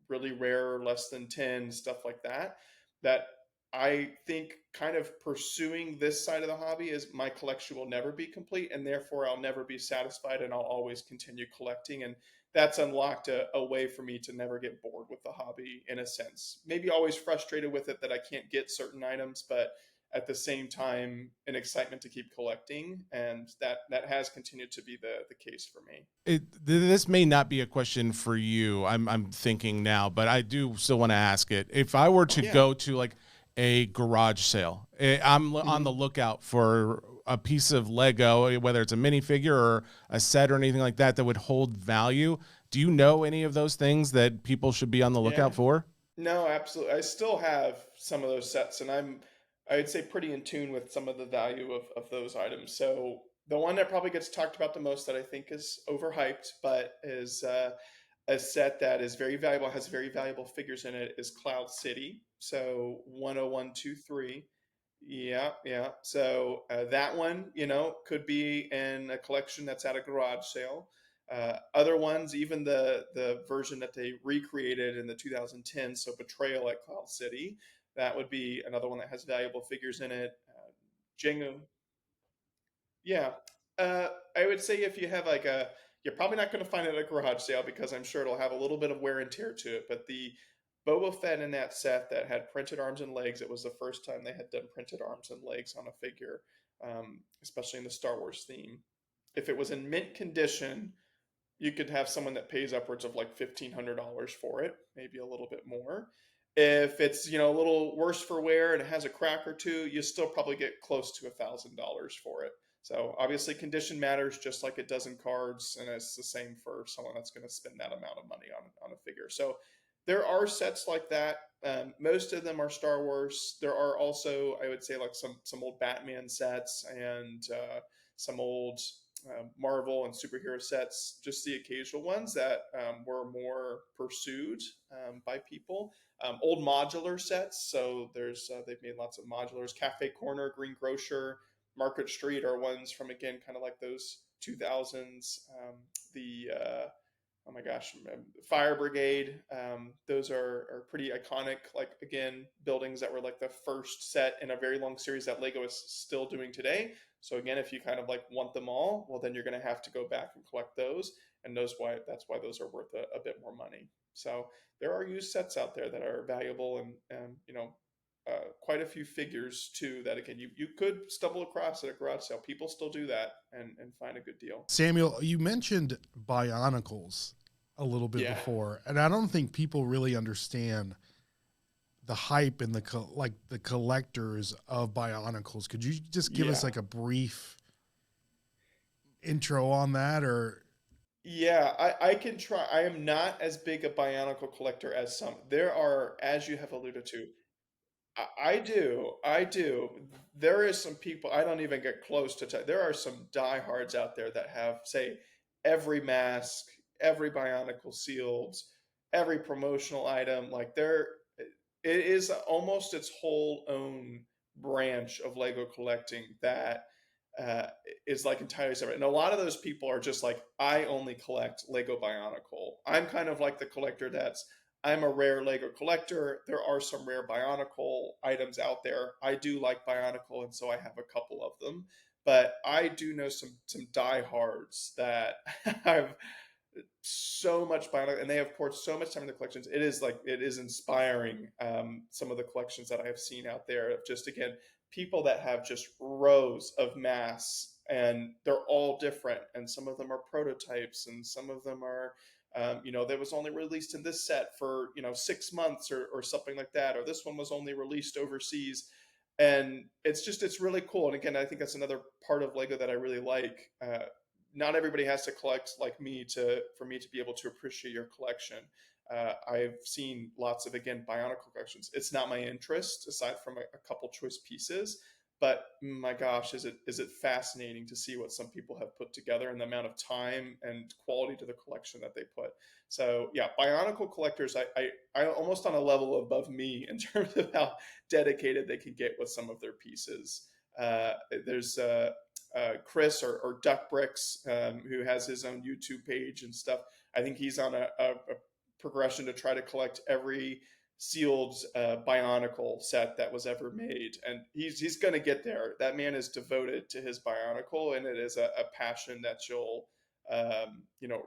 really rare, less than 10, stuff like that, that I think kind of pursuing this side of the hobby is my collection will never be complete, and therefore I'll never be satisfied, and I'll always continue collecting. And that's unlocked a way for me to never get bored with the hobby, in a sense. Maybe always frustrated with it that I can't get certain items, but at the same time, an excitement to keep collecting. And that has continued to be the case for me. This may not be a question for you. I'm thinking now, but I do still want to ask it. If I were to Yeah. go to like a garage sale, I'm on the Hmm. lookout for a piece of Lego, whether it's a minifigure or a set or anything like that, that would hold value. Do you know any of those things that people should be on the lookout Yeah. for? No, absolutely. I still have some of those sets, and I would say, pretty in tune with some of the value of those items. So the one that probably gets talked about the most, that I think is overhyped, but is a set that is very valuable, has very valuable figures in it, is Cloud City. So 10123. Yeah, yeah. So that one, could be in a collection that's at a garage sale. Other ones, even the version that they recreated in the 2010, so Betrayal at Cloud City, that would be another one that has valuable figures in it. Jenga, yeah. I would say if you have like you're probably not going to find it at a garage sale, because I'm sure it'll have a little bit of wear and tear to it. But the Boba Fett in that set that had printed arms and legs, it was the first time they had done printed arms and legs on a figure, especially in the Star Wars theme. If it was in mint condition, you could have someone that pays upwards of like $1,500 for it, maybe a little bit more. If it's a little worse for wear and it has a crack or two, you still probably get close to $1,000 for it. So obviously condition matters, just like it does in cards, and it's the same for someone that's going to spend that amount of money on a figure. So there are sets like that. Most of them are Star Wars. There are also, I would say, like some old Batman sets, and some old Marvel and superhero sets, just the occasional ones that were more pursued by people. Old modular sets, so they've made lots of modulars. Cafe Corner, Green Grocer, Market Street are ones from, again, kind of like those 2000s. The Oh my gosh, Fire Brigade. Those are pretty iconic. Like, again, buildings that were like the first set in a very long series that Lego is still doing today. So again, if you kind of like want them all, well, then you're going to have to go back and collect those, and that's why those are worth a bit more money. So there are used sets out there that are valuable, and quite a few figures too that again you could stumble across at a garage sale. People still do that and find a good deal. Samuel, you mentioned Bionicles a little bit Yeah. before, and I don't think people really understand the hype and the collectors of Bionicles. Could you just give us Yeah. like a brief intro on that? Or Yeah, I can try. I am not as big a Bionicle collector as some. There are, as you have alluded to, I do. I do. There is some people I don't even get close to. There are some diehards out there that have, say, every mask, every Bionicle sealed, every promotional item. Like it is almost its whole own branch of Lego collecting that uh, is like entirely separate. And a lot of those people are just like, I only collect Lego Bionicle. I'm kind of like the collector I'm a rare Lego collector. There are some rare Bionicle items out there. I do like Bionicle, and so I have a couple of them. But I do know some diehards that have so much Bionicle, and they have poured so much time in the collections. It is inspiring. Some of the collections that I have seen out there of just again people that have just rows of masks, and they're all different, and some of them are prototypes, and some of them are that was only released in this set for 6 months or something like that, or this one was only released overseas. And it's really cool. And again, I think that's another part of Lego that I really like. Not everybody has to collect like me for me to be able to appreciate your collection. I've seen lots of again Bionicle collections. It's not my interest aside from a couple choice pieces, but my gosh, is it fascinating to see what some people have put together and the amount of time and quality to the collection that they put. So yeah, Bionicle collectors, I almost on a level above me in terms of how dedicated they can get with some of their pieces. There's Chris or Duck Bricks, who has his own YouTube page and stuff. I think he's on a progression to try to collect every sealed Bionicle set that was ever made, and he's going to get there. That man is devoted to his Bionicle, and it is a passion that you'll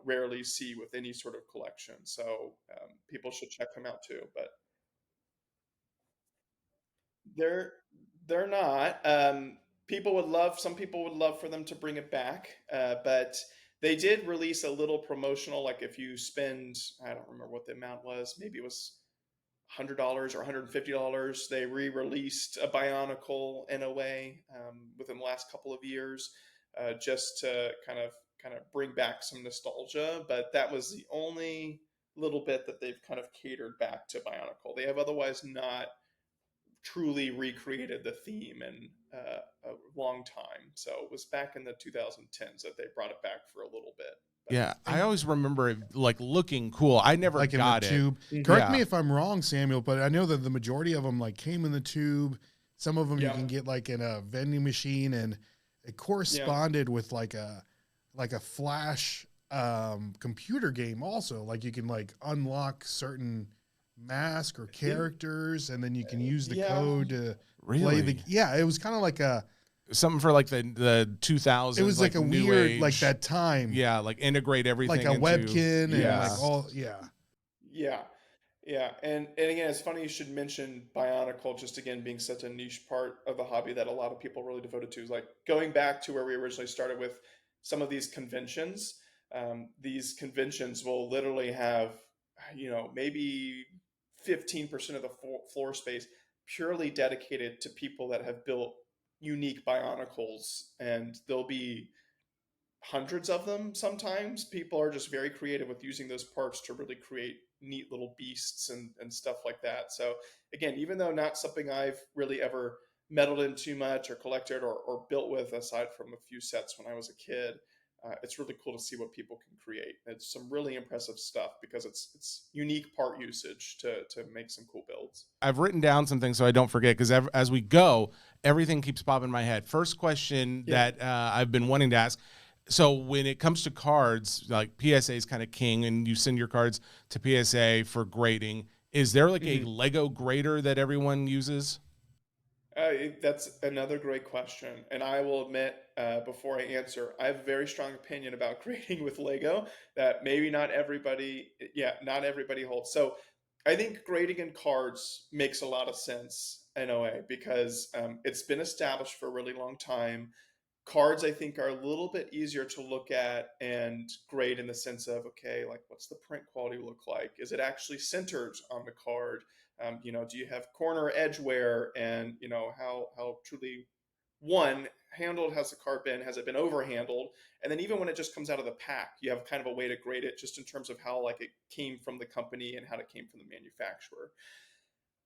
rarely see with any sort of collection. So people should check him out too. But they're they're not. Some people would love for them to bring it back, but they did release a little promotional. Like if you spend, I don't remember what the amount was. Maybe it was $100 or $150. They re-released a Bionicle in a way within the last couple of years, just to kind of bring back some nostalgia. But that was the only little bit that they've kind of catered back to Bionicle. They have otherwise not truly recreated the theme in a long time. So it was back in the 2010s that they brought it back for a little bit. Yeah, I always remember it like looking cool. I never like got in the tube. Mhm. Correct me if I'm wrong, Samuel, but I know that the majority of them like came in the tube. Some of them you Yeah. can get like in a vending machine, and it corresponded with like a flash computer game also. Like you can like unlock certain mask or characters, and then you can use the Yeah. code to Really? play it was kind of like a Something for like the 2000s. it was like a new weird age. like that time. Yeah, like integrate everything Like a into, webkin and yeah. like all Yeah. Yeah. And again, it's funny you should mention Bionicle, just again being such a niche part of the hobby that a lot of people really devoted to. Like going back to where we originally started with some of these conventions. These conventions will literally have, maybe 15% of the floor space purely dedicated to people that have built unique Bionicles, and there'll be hundreds of them. Sometimes people are just very creative with using those parts to really create neat little beasts and stuff like that. So again, even though not something I've really ever meddled in too much or collected or built with, aside from a few sets when I was a kid, it's really cool to see what people can create. It's some really impressive stuff because it's unique part usage to make some cool builds. I've written down some things so I don't forget, because as we go, everything keeps popping in my head. First question that I've been wanting to ask. So when it comes to cards, like PSA is kind of king, and you send your cards to PSA for grading. Is there like a Lego grader that everyone uses? That's another great question. And I will admit, before I answer, I have a very strong opinion about grading with Lego that maybe not everybody holds. So I think grading in cards makes a lot of sense. in a way because it's been established for a really long time. Cards, I think, are a little bit easier to look at and grade in the sense of, okay, like what's the print quality look like? Is it actually centered on the card? Do you have corner edge wear? And how truly one handled has the card been? Has it been overhandled? And then even when it just comes out of the pack, you have kind of a way to grade it just in terms of how like it came from the company and how it came from the manufacturer.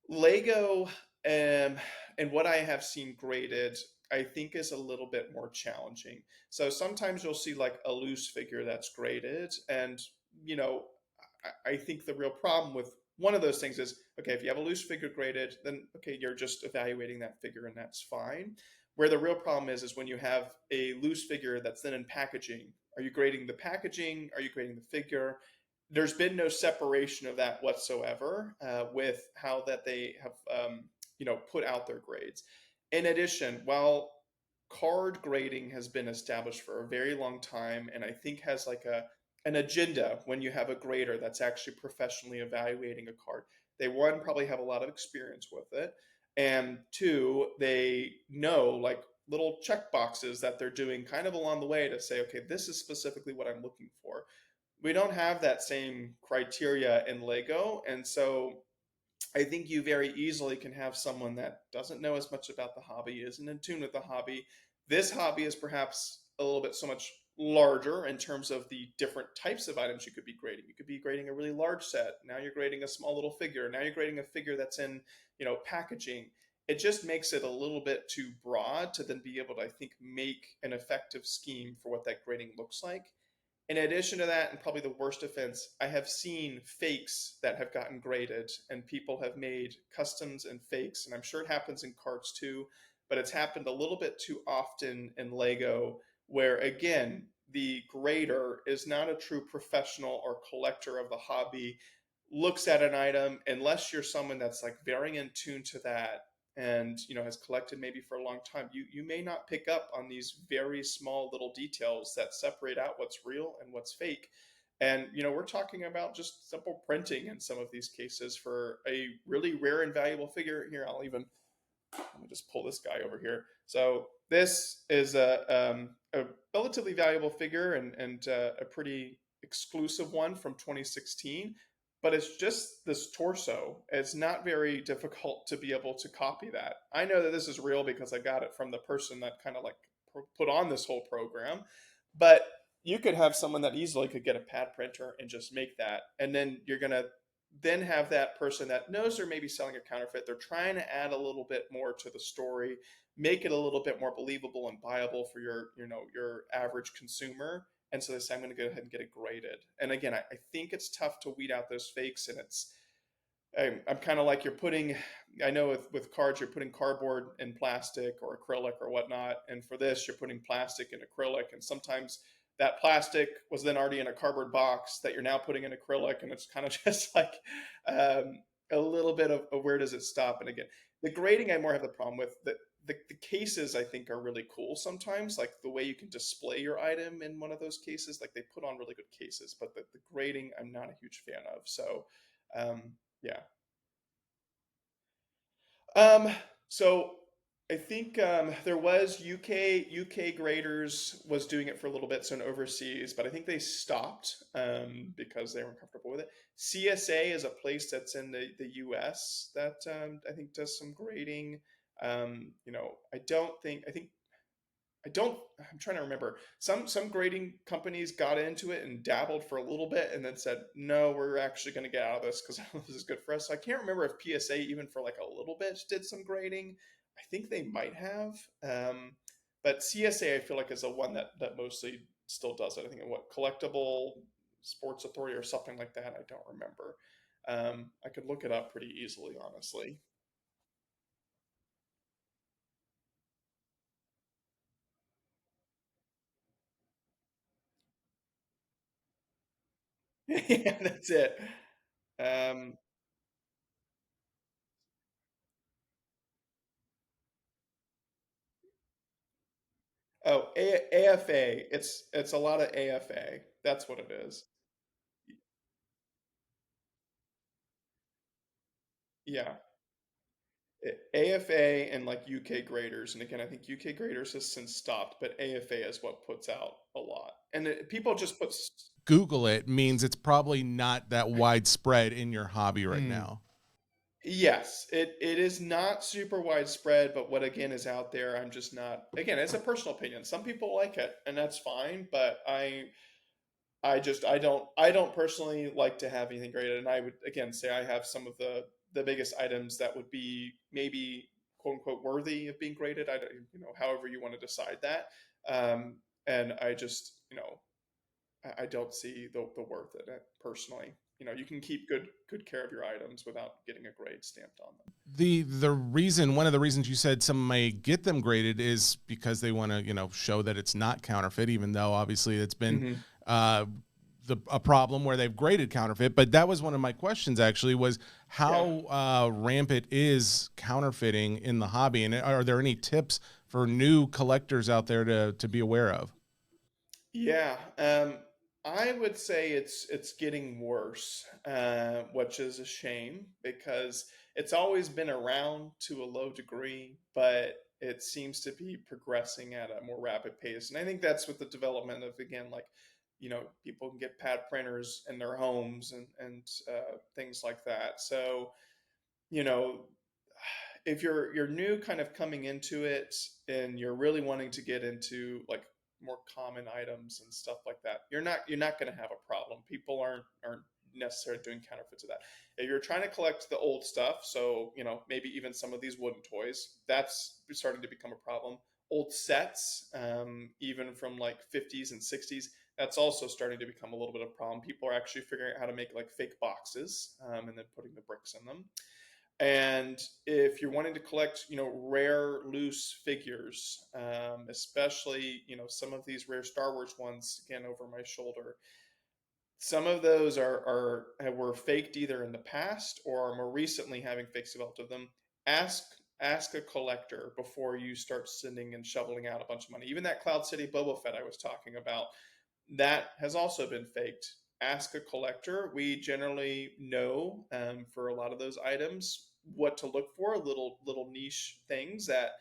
Lego, and what I have seen graded, I think is a little bit more challenging. So sometimes you'll see like a loose figure that's graded, and you know, I think the real problem with one of those things is okay, if you have a loose figure graded, then okay, you're just evaluating that figure, and that's fine. Where the real problem is when you have a loose figure that's then in packaging. Are you grading the packaging? Are you grading the figure? There's been no separation of that whatsoever with how that they have put out their grades. In addition, while card grading has been established for a very long time, and I think has like an agenda when you have a grader that's actually professionally evaluating a card. They one probably have a lot of experience with it, and two, they know like little check boxes that they're doing kind of along the way to say, okay, this is specifically what I'm looking for. We don't have that same criteria in Lego. And so I think you very easily can have someone that doesn't know as much about the hobby, isn't in tune with the hobby. This hobby is perhaps a little bit so much larger in terms of the different types of items you could be grading. You could be grading a really large set. Now you're grading a small little figure. Now you're grading a figure that's in, packaging. It just makes it a little bit too broad to then be able to, I think, make an effective scheme for what that grading looks like. In addition to that, and probably the worst offense, I have seen fakes that have gotten graded, and people have made customs and fakes, and I'm sure it happens in cards too, but it's happened a little bit too often in Lego, where again, the grader is not a true professional or collector of the hobby, looks at an item, unless you're someone that's like very in tune to that and has collected maybe for a long time, you may not pick up on these very small little details that separate out what's real and what's fake. And we're talking about just simple printing in some of these cases for a really rare and valuable figure. Here, let me just pull this guy over here. So this is a relatively valuable figure and a pretty exclusive one from 2016, but it's just this torso. It's not very difficult to be able to copy that. I know that this is real because I got it from the person that kind of like put on this whole program, but you could have someone that easily could get a pad printer and just make that, and then you're gonna then have that person that knows they're maybe selling a counterfeit. They're trying to add a little bit more to the story, make it a little bit more believable and viable for your average consumer. And so they say, I'm going to go ahead and get it graded. And again, I think it's tough to weed out those fakes. And I'm kind of like you're putting, I know with cards, you're putting cardboard in plastic or acrylic or whatnot. And for this, you're putting plastic in acrylic. And sometimes that plastic was then already in a cardboard box that you're now putting in acrylic. And it's kind of just like a little bit of where does it stop? And again, the grading, I more have the problem with the cases I think are really cool sometimes, like the way you can display your item in one of those cases, like they put on really good cases, but the grading I'm not a huge fan of. So yeah. Um, so I think there was UK graders was doing it for a little bit, so in overseas, but I think they stopped because they weren't comfortable with it. CSA is a place that's in the US that I think does some grading. I don't think I think I don't. I'm trying to remember. Some grading companies got into it and dabbled for a little bit, and then said, "No, we're actually going to get out of this because this is good for us." So I can't remember if PSA even for like a little bit did some grading. I think they might have, but CSA I feel like is the one that mostly still does it. I think what Collectible Sports Authority or something like that. I don't remember. I could look it up pretty easily, honestly. Yeah, that's it. Um, Oh, AFA. It's a lot of AFA. That's what it is. Yeah. AFA and like UK graders, and again, I think UK graders has since stopped, but AFA is what puts out a lot, and people just put. Google it means it's probably not that widespread in your hobby right Mm. now. Yes, it is not super widespread, but what again is out there, I'm just not. Again, it's a personal opinion. Some people like it, and that's fine, but I don't personally like to have anything graded, and I would again say I have some of the biggest items that would be maybe quote unquote worthy of being graded. I don't, however you want to decide that, and I just I don't see the worth in it personally. You can keep good care of your items without getting a grade stamped on them. The reason, one of the reasons you said some may get them graded is because they want to show that it's not counterfeit, even though obviously it's been a problem where they've graded counterfeit. But that was one of my questions actually, was how rampant is counterfeiting in the hobby, and are there any tips for new collectors out there to be aware of? Yeah, I would say it's getting worse, which is a shame because it's always been around to a low degree, but it seems to be progressing at a more rapid pace. And I think that's with the development of, again, like, people can get pad printers in their homes and things like that. So, you know, if you're new kind of coming into it and you're really wanting to get into like more common items and stuff like that, you're not going to have a problem. People aren't necessarily doing counterfeits of that. If you're trying to collect the old stuff, so maybe even some of these wooden toys, that's starting to become a problem. Old sets, even from like 50s and 60s, that's also starting to become a little bit of a problem. People are actually figuring out how to make like fake boxes, and then putting the bricks in them. And if you're wanting to collect, rare loose figures, especially, some of these rare Star Wars ones, again, over my shoulder, some of those were faked either in the past or are more recently having fakes developed of them. Ask ask a collector before you start sending and shoveling out a bunch of money. Even that Cloud City Boba Fett I was talking about, that has also been faked. Ask a collector. We generally know, for a lot of those items what to look for, little niche things that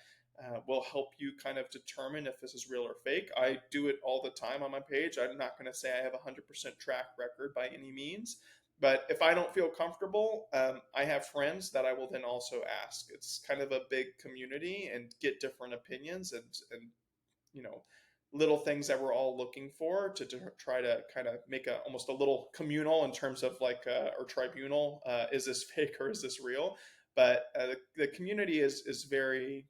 will help you kind of determine if this is real or fake. I do it all the time on my page. I'm not going to say I have a 100% track record by any means, but if I don't feel comfortable, I have friends that I will then also ask. It's kind of a big community and get different opinions and you know little things that we're all looking for to try to kind of make almost a little communal in terms of like or tribunal. Is this fake or is this real? But the community is very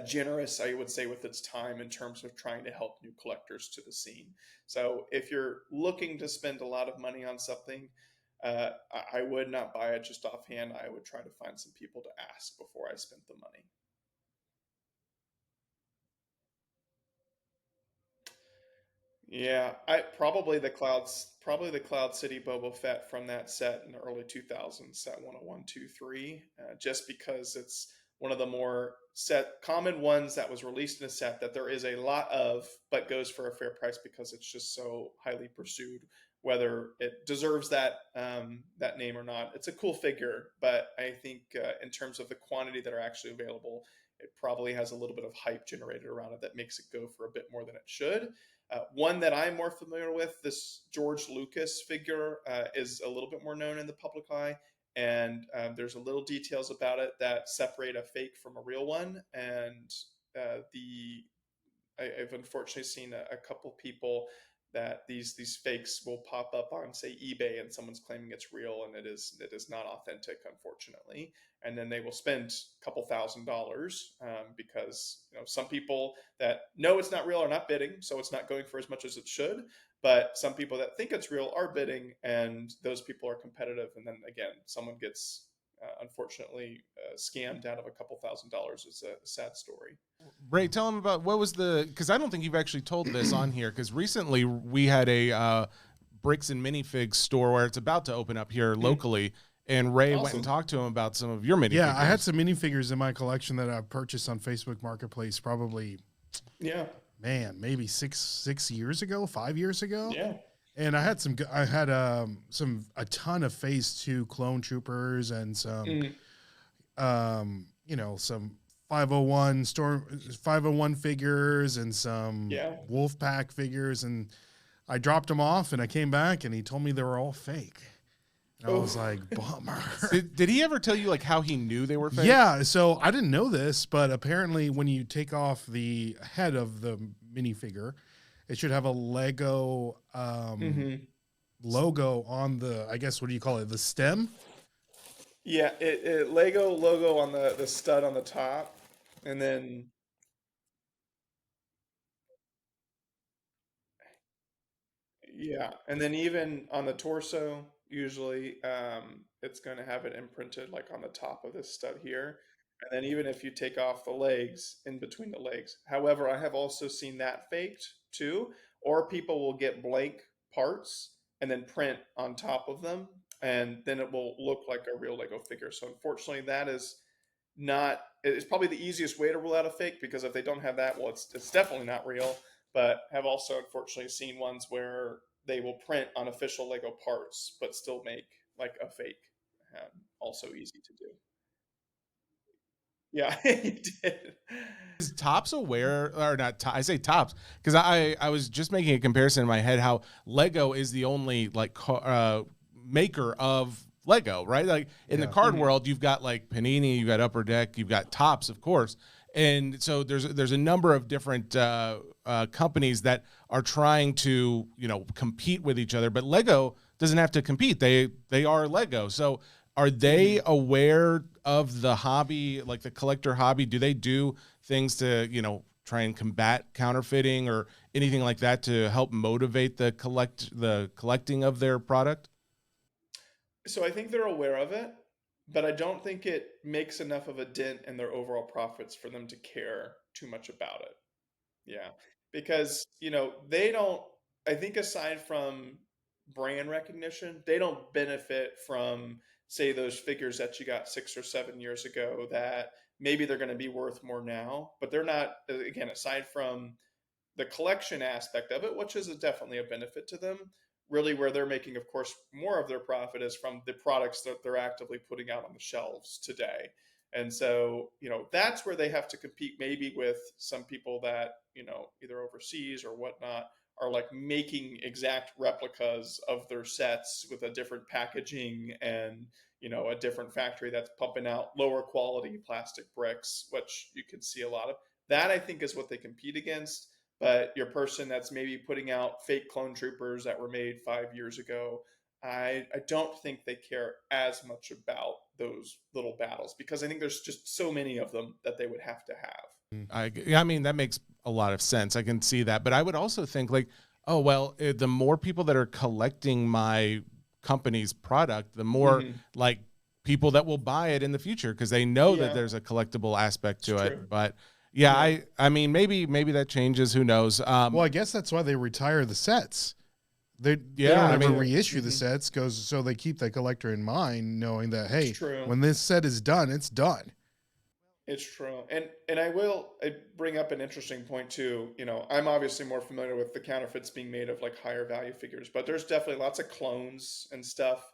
generous, I would say, with its time in terms of trying to help new collectors to the scene. So if you're looking to spend a lot of money on something, I would not buy it just offhand. I would try to find some people to ask before I spent the money. Yeah, I probably the Cloud City Boba Fett from that set in the early 2000s, set 101, 2, 3, just because it's one of the more set common ones that was released in a set that there is a lot of, but goes for a fair price because it's just so highly pursued. Whether it deserves that name or not, it's a cool figure, but I think in terms of the quantity that are actually available, it probably has a little bit of hype generated around it that makes it go for a bit more than it should. One that I'm more familiar with, this George Lucas figure, is a little bit more known in the public eye, and there's a little details about it that separate a fake from a real one. And the I've unfortunately seen a couple people that these fakes will pop up on, say, eBay, and someone's claiming it's real and it is not authentic, unfortunately. And then they will spend a couple $1,000s, because some people that know it's not real are not bidding, so it's not going for as much as it should. But some people that think it's real are bidding, and those people are competitive. And then again, someone gets unfortunately scammed out of a couple $1,000s. It's a sad story. Ray, tell them about what was because I don't think you've actually told this on here, because recently we had a Bricks and Minifigs store where it's about to open up here locally, and Ray went and talked to him about some of your minifigures. Yeah, I had some minifigures in my collection that I purchased on Facebook Marketplace probably, maybe 6 years ago, 5 years ago. Yeah. And I had a ton of Phase 2 clone troopers and some some 501 storm 501 figures and some Yeah. Wolfpack figures, and I dropped them off and I came back and he told me they were all fake. And I was Oh. like, bummer. Did he ever tell you like how he knew they were fake? Yeah, so I didn't know this, but apparently when you take off the head of the minifigure, it should have a Lego logo on the, I guess, what do you call it? The stem? Yeah, it Lego logo on the stud on the top, and then yeah, and then even on the torso, usually it's going to have it imprinted like on the top of this stud here. And then even if you take off the legs, in between the legs. However, I have also seen that faked too, or people will get blank parts and then print on top of them, and then it will look like a real Lego figure. So unfortunately, that is not, it's probably the easiest way to rule out a fake, because if they don't have that, well, it's definitely not real. But have also unfortunately seen ones where they will print on official Lego parts but still make like a fake. Also easy to do. Yeah, he did. Is Tops aware or not? I say Tops because I was just making a comparison in my head how Lego is the only like maker of Lego, right? Like in the card world, you've got like Panini, you've got Upper Deck, you've got Tops, of course, and so there's a number of different companies that are trying to compete with each other, but Lego doesn't have to compete. They are Lego, so. Are they aware of the hobby, like the collector hobby? Do they do things to, try and combat counterfeiting or anything like that to help motivate the collecting of their product? So I think they're aware of it, but I don't think it makes enough of a dent in their overall profits for them to care too much about it. Yeah, because they don't. I think aside from brand recognition, they don't benefit from, say, those figures that you got 6 or 7 years ago that maybe they're going to be worth more now, but they're not. Again, aside from the collection aspect of it, which is definitely a benefit to them. Really, where they're making, of course, more of their profit is from the products that they're actively putting out on the shelves today. And so, that's where they have to compete maybe with some people that, either overseas or whatnot, are like making exact replicas of their sets with a different packaging and, a different factory that's pumping out lower quality plastic bricks, which you can see a lot of. That I think is what they compete against. But your person that's maybe putting out fake clone troopers that were made 5 years ago, I don't think they care as much about those little battles, because I think there's just so many of them that they would have to have. I mean, that makes a lot of sense. I can see that. But I would also think like, oh, well, the more people that are collecting my company's product, the more like people that will buy it in the future because they know that there's a collectible aspect to it. But yeah, I mean, maybe that changes. Who knows? Well, I guess that's why they retire the sets. They don't ever reissue the sets, so they keep the collector in mind, knowing that, hey, when this set is done, it's done. It's true. And I bring up an interesting point too. I'm obviously more familiar with the counterfeits being made of like higher value figures, but there's definitely lots of clones and stuff.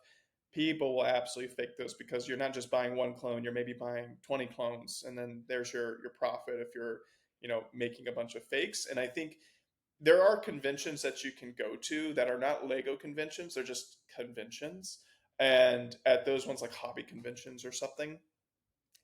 People will absolutely fake those because you're not just buying one clone, you're maybe buying 20 clones, and then there's your profit if you're, making a bunch of fakes. And I think there are conventions that you can go to that are not Lego conventions, they're just conventions. And at those ones, like hobby conventions or something,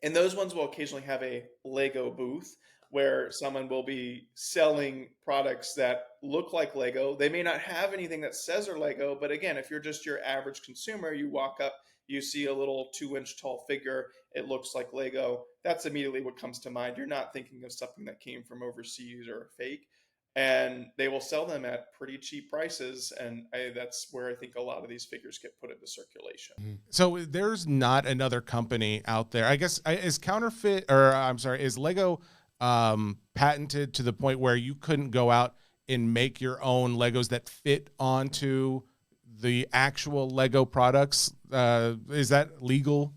and those ones will occasionally have a Lego booth where someone will be selling products that look like Lego. They may not have anything that says they're Lego, but again, if you're just your average consumer, you walk up, you see a little 2-inch tall figure, it looks like Lego. That's immediately what comes to mind. You're not thinking of something that came from overseas or fake. And they will sell them at pretty cheap prices. And that's where I think a lot of these figures get put into circulation. So there's not another company out there. I guess is Lego patented to the point where you couldn't go out and make your own Legos that fit onto the actual Lego products? Is that legal?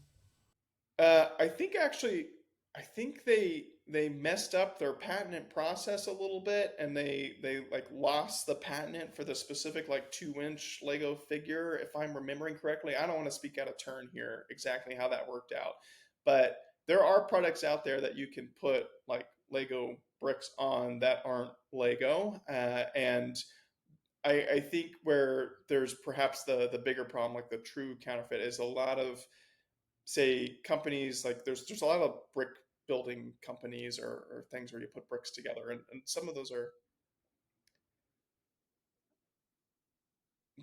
I think they messed up their patent process a little bit, and they like lost the patent for the specific like 2-inch Lego figure, if I'm remembering correctly. I don't want to speak out of turn here exactly how that worked out, but there are products out there that you can put like Lego bricks on that aren't Lego, and I think where there's perhaps the bigger problem, like the true counterfeit, is a lot of, say, companies, like there's a lot of brick building companies or things where you put bricks together, and some of those are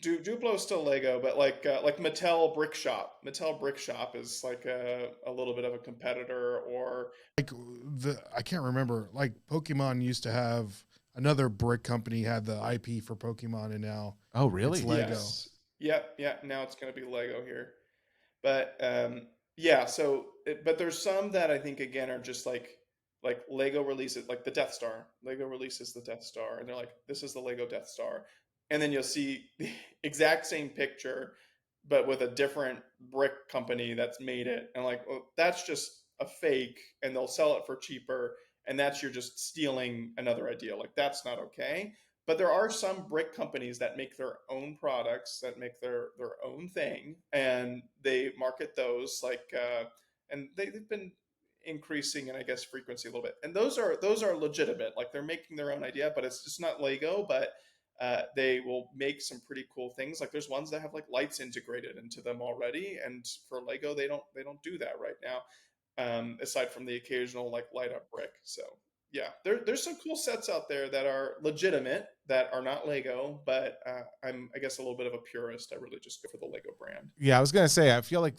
Duplo's still Lego, but like Mattel Brick Shop is like a little bit of a competitor, or Like I can't remember. Like Pokemon used to have another brick company had the IP for Pokemon, and now Oh, it's really? Lego. yes, yep, yeah. Now it's going to be Lego here. But yeah, so but there's some that I think again are just like Lego releases like the Death Star. Lego releases the Death Star, and they're like, this is the Lego Death Star, and then you'll see the exact same picture, but with a different brick company that's made it, and like, well, that's just a fake, and they'll sell it for cheaper, and that's you're just stealing another idea. Like that's not okay. But there are some brick companies that make their own products, that make their own thing, and they market those and they've been increasing in, I guess, frequency a little bit. And those are legitimate. Like they're making their own idea, but it's just not Lego. But they will make some pretty cool things. Like there's ones that have like lights integrated into them already, and for Lego they don't do that right now. Aside from the occasional like light up brick. So yeah, there's some cool sets out there that are legitimate, that are not Lego, but I'm, I guess, a little bit of a purist. I really just go for the Lego brand. Yeah, I was gonna say, I feel like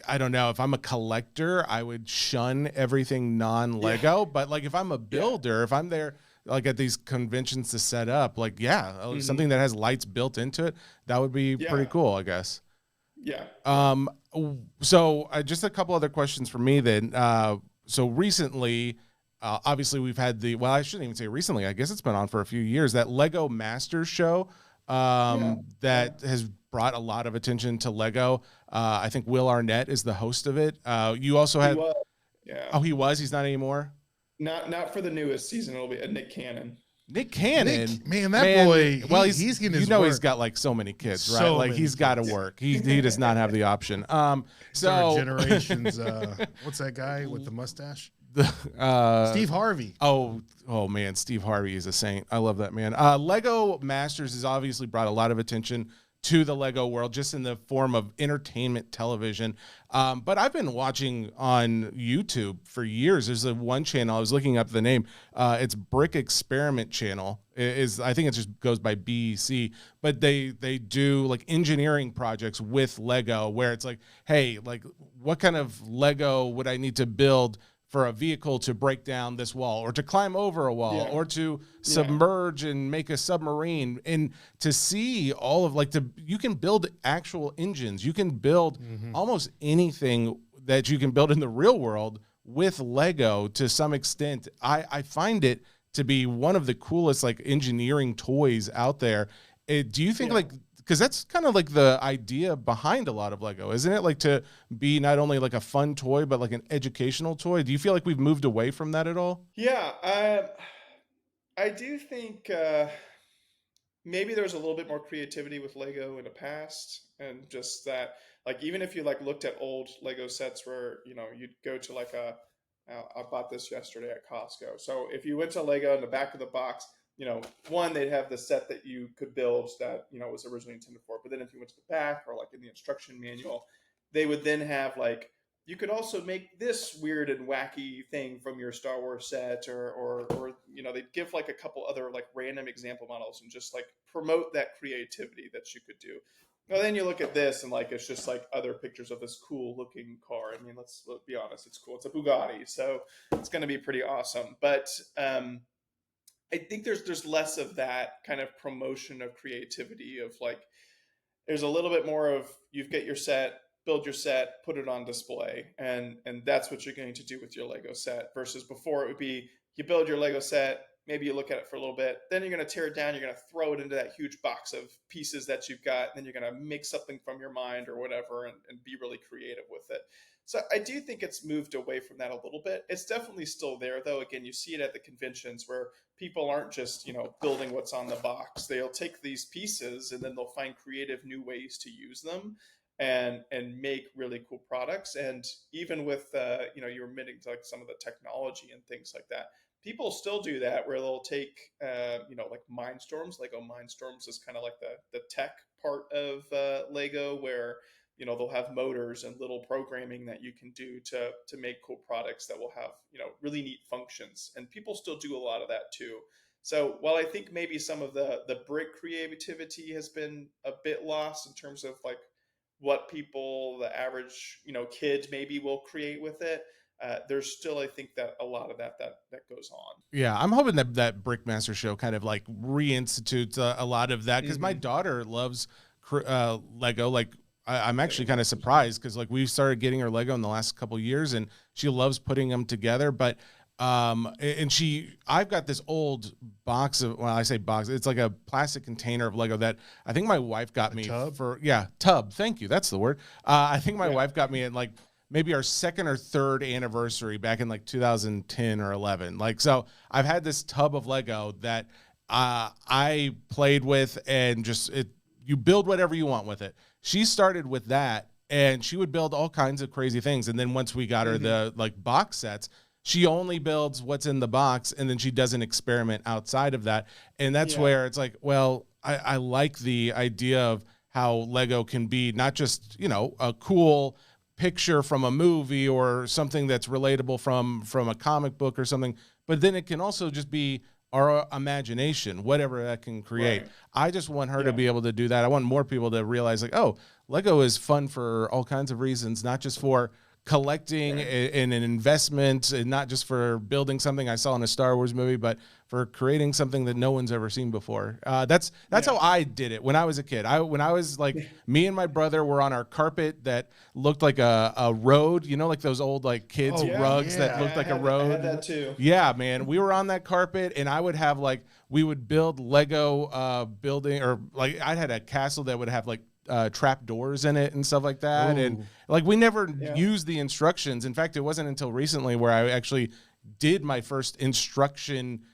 I don't know, if I'm a collector, I would shun everything non-Lego. But like if I'm a Yeah. builder, if I'm there like at these conventions to set up, like Mhm. something that has lights built into it, that would be pretty Yeah. cool, I guess. Yeah. Yeah. Um, so just a couple other questions for me then. So recently, obviously we've had well, I shouldn't even say recently, I guess it's been on for a few years, that Lego Masters show, Yeah. Yeah. that has brought a lot of attention to Lego. I think Will Arnett is the host of it. You also He had, was. Yeah. oh, he's not anymore. Not for the newest season. It'll be a Nick Cannon. Nick Cannon, Nick, man, that boy, well, he's getting his he's work. got like so many kids, right? So Like many he's got to kids. work. He does not have the option. Our So generation's what's that guy with the mustache? Steve Harvey. Oh man, Steve Harvey is a saint. I love that man. Lego Masters has obviously brought a lot of attention to the Lego world, just in the form of entertainment television. But I've been watching on YouTube for years. There's one channel, I was looking up the name. It's Brick Experiment Channel. I think it just goes by BEC, but they do like engineering projects with Lego, where it's like, hey, like what kind of Lego would I need to build for a vehicle to break down this wall, or to climb over a wall, Yeah. or to submerge and make a submarine, and to see all of you can build actual engines. You can build almost anything that you can build in the real world with Lego to some extent. I find it to be one of the coolest like engineering toys out there. Do you think because that's kind of like the idea behind a lot of Lego, isn't it? Like to be not only like a fun toy, but like an educational toy. Do you feel like we've moved away from that at all? Yeah. I do think maybe there was a little bit more creativity with Lego in the past, and just that, like, even if you like looked at old Lego sets where you'd go to like I bought this yesterday at Costco. So if you went to Lego, in the back of the box, one, they'd have the set that you could build that was originally intended for. But then if you went to the back, or like in the instruction manual, they would then have like, you could also make this weird and wacky thing from your Star Wars set, or they'd give like a couple other like random example models, and just like promote that creativity that you could do. Well, then you look at this, and like it's just like other pictures of this cool looking car. I mean, let's be honest, it's cool. It's a Bugatti, so it's going to be pretty awesome. But I think there's less of that kind of promotion of creativity, of like, there's a little bit more of, you get your set, build your set, put it on display, and that's what you're going to do with your Lego set. Versus before, it would be, you build your Lego set, maybe you look at it for a little bit, then you're going to tear it down, you're going to throw it into that huge box of pieces that you've got, and then you're going to make something from your mind or whatever, and be really creative with it. So I do think it's moved away from that a little bit. It's definitely still there, though. Again, you see it at the conventions, where people aren't just building what's on the box. They'll take these pieces, and then they'll find creative new ways to use them. and make really cool products. And even with you were admitting to like some of the technology and things like that, people still do that where they'll take like Mindstorms. Lego Mindstorms is kind of like the tech part of Lego, where they'll have motors and little programming that you can do to make cool products that will have really neat functions. And people still do a lot of that too. So while I think maybe some of the brick creativity has been a bit lost in terms of like what people, the average kid maybe will create with it, there's still, I think, that a lot of that goes on. Yeah, I'm hoping that that Brickmaster show kind of like reinstitutes a lot of that, because my Hmm. daughter loves Lego. Like I'm actually kind of Same. surprised because like we started getting her Lego in the last couple years, and she loves putting them together. But and I've got this old box of, well, I say box, it's like a plastic container of Lego that I think my wife got me tub? for, yeah, tub. Thank you, that's the word. I think my Yeah. wife got me in like maybe our second or third anniversary back in like 2010 or 11. Like, so I've had this tub of Lego that I played with, and just you build whatever you want with it. She started with that, and she would build all kinds of crazy things. And then once we got her Hmm. the like box sets, she only builds what's in the box, and then she doesn't experiment outside of that. And that's Yeah. where it's like, well, I like the idea of how Lego can be not just, a cool picture from a movie or something that's relatable from a comic book or something, but then it can also just be our imagination, whatever that can create. Right. I just want her to Yeah. be able to do that. I want more people to realize like, oh, Lego is fun for all kinds of reasons, not just for collecting Right. and an investment, and not just for building something I saw in a Star Wars movie, but for creating something that no one's ever seen before. That's how Yeah. I did it when I was a kid. When I was like, me and my brother were on our carpet that looked like a road, like those old like kids Oh, Yeah. rugs that yeah. looked Yeah. like a I had road. that too. Yeah, man, we were on that carpet, and I would have like, we would build Lego building, or like I had a castle that would have like trap doors in it and stuff like that. And Oh, like we never Yeah. used the instructions. In fact, it wasn't until recently where I actually did my first instruction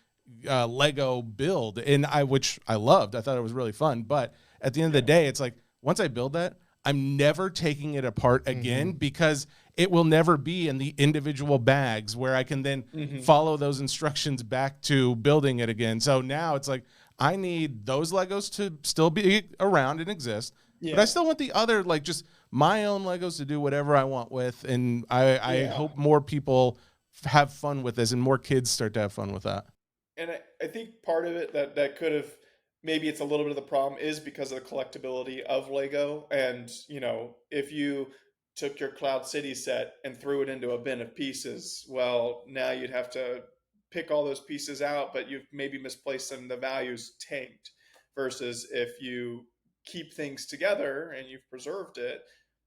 Lego build, and which I loved. I thought it was really fun. But at the end of the Yeah. day, it's like once I build that, I'm never taking it apart again, mhm. because it will never be in the individual bags where I can then Hmm. follow those instructions back to building it again. So now it's like I need those Legos to still be around and exist, but I Yeah. still want the other, like just my own Legos to do whatever I want with. And I Yeah. hope more people have fun with this, and more kids start to have fun with that. And I think part of it that could have, maybe it's a little bit of the problem, is because of the collectability of Lego. And if you took your Cloud City set and threw it into a bin of pieces, well, now you'd have to pick all those pieces out, but you've maybe misplaced them, the value's tanked. Versus if you keep things together and you've preserved it,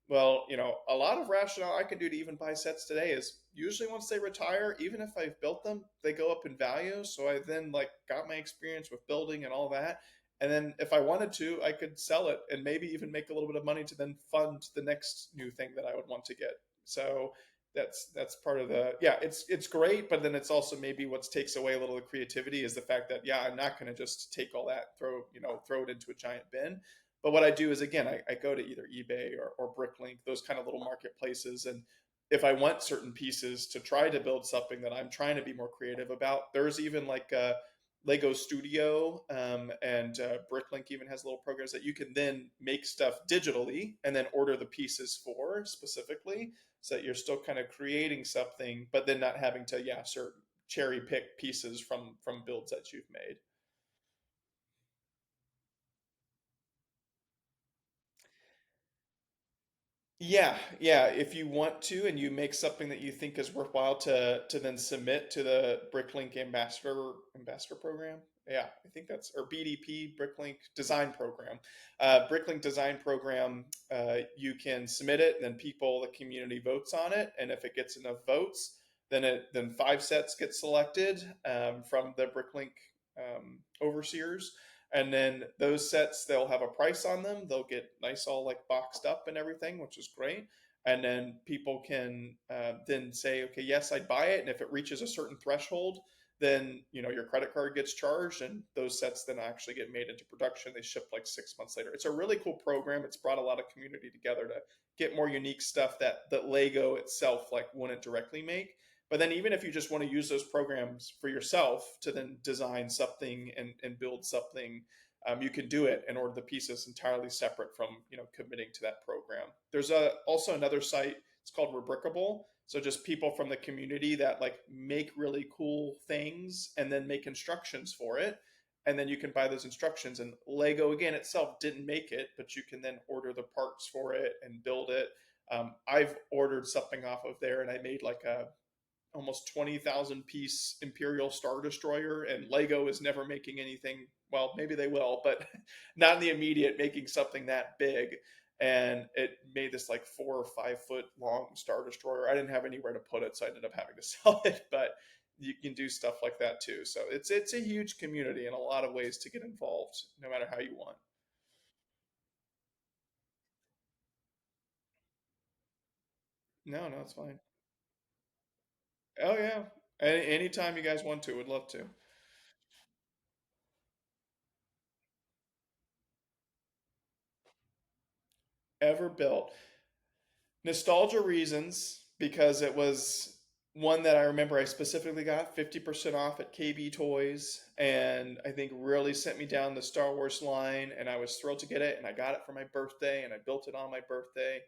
well, a lot of rationale I can do to even buy sets today is usually once they retire, even if I've built them, they go up in value. So I then like got my experience with building and all that. And then if I wanted to, I could sell it and maybe even make a little bit of money to then fund the next new thing that I would want to get. So that's part of the, yeah, it's great, but then it's also maybe what takes away a little of the creativity is the fact that, yeah, I'm not going to just take all that, throw it into a giant bin. But what I do is, again, I go to either eBay or Bricklink, those kind of little marketplaces. And if I want certain pieces to try to build something that I'm trying to be more creative about, there's even like a Lego Studio, and Bricklink even has little programs that you can then make stuff digitally and then order the pieces for specifically, so that you're still kind of creating something, but then not having to, yeah, certain cherry pick pieces from builds that you've made. Yeah, yeah. If you want to, and you make something that you think is worthwhile to then submit to the Bricklink ambassador program. Yeah, I think that's, or BDP, Bricklink Design Program. Bricklink Design Program. You can submit it, and then the community votes on it, and if it gets enough votes, then 5 sets get selected from the Bricklink overseers. And then those sets, they'll have a price on them. They'll get nice, all like boxed up and everything, which is great. And then people can then say, okay, yes, I'd buy it. And if it reaches a certain threshold, then your credit card gets charged, and those sets then actually get made into production. They ship like 6 months later. It's a really cool program. It's brought a lot of community together to get more unique stuff that Lego itself like wouldn't directly make. But then even if you just want to use those programs for yourself to then design something and build something, you can do it and order the pieces entirely separate from committing to that program. There's also another site. It's called Rebrickable. So just people from the community that like make really cool things and then make instructions for it. And then you can buy those instructions. And Lego again itself didn't make it, but you can then order the parts for it and build it. I've ordered something off of there, and I made like a almost 20,000 piece Imperial Star Destroyer, and Lego is never making anything. Well, maybe they will, but not in the immediate making something that big. And it made this like 4 or 5 foot long Star Destroyer. I didn't have anywhere to put it, so I ended up having to sell it. But you can do stuff like that too. So it's a huge community and a lot of ways to get involved, no matter how you want. No, no, it's fine. Oh yeah, anytime you guys want to, would love to. Ever built. Nostalgia reasons, because it was one that I remember I specifically got 50% off at KB Toys, and I think really sent me down the Star Wars line, and I was thrilled to get it, and I got it for my birthday, and I built it on my birthday.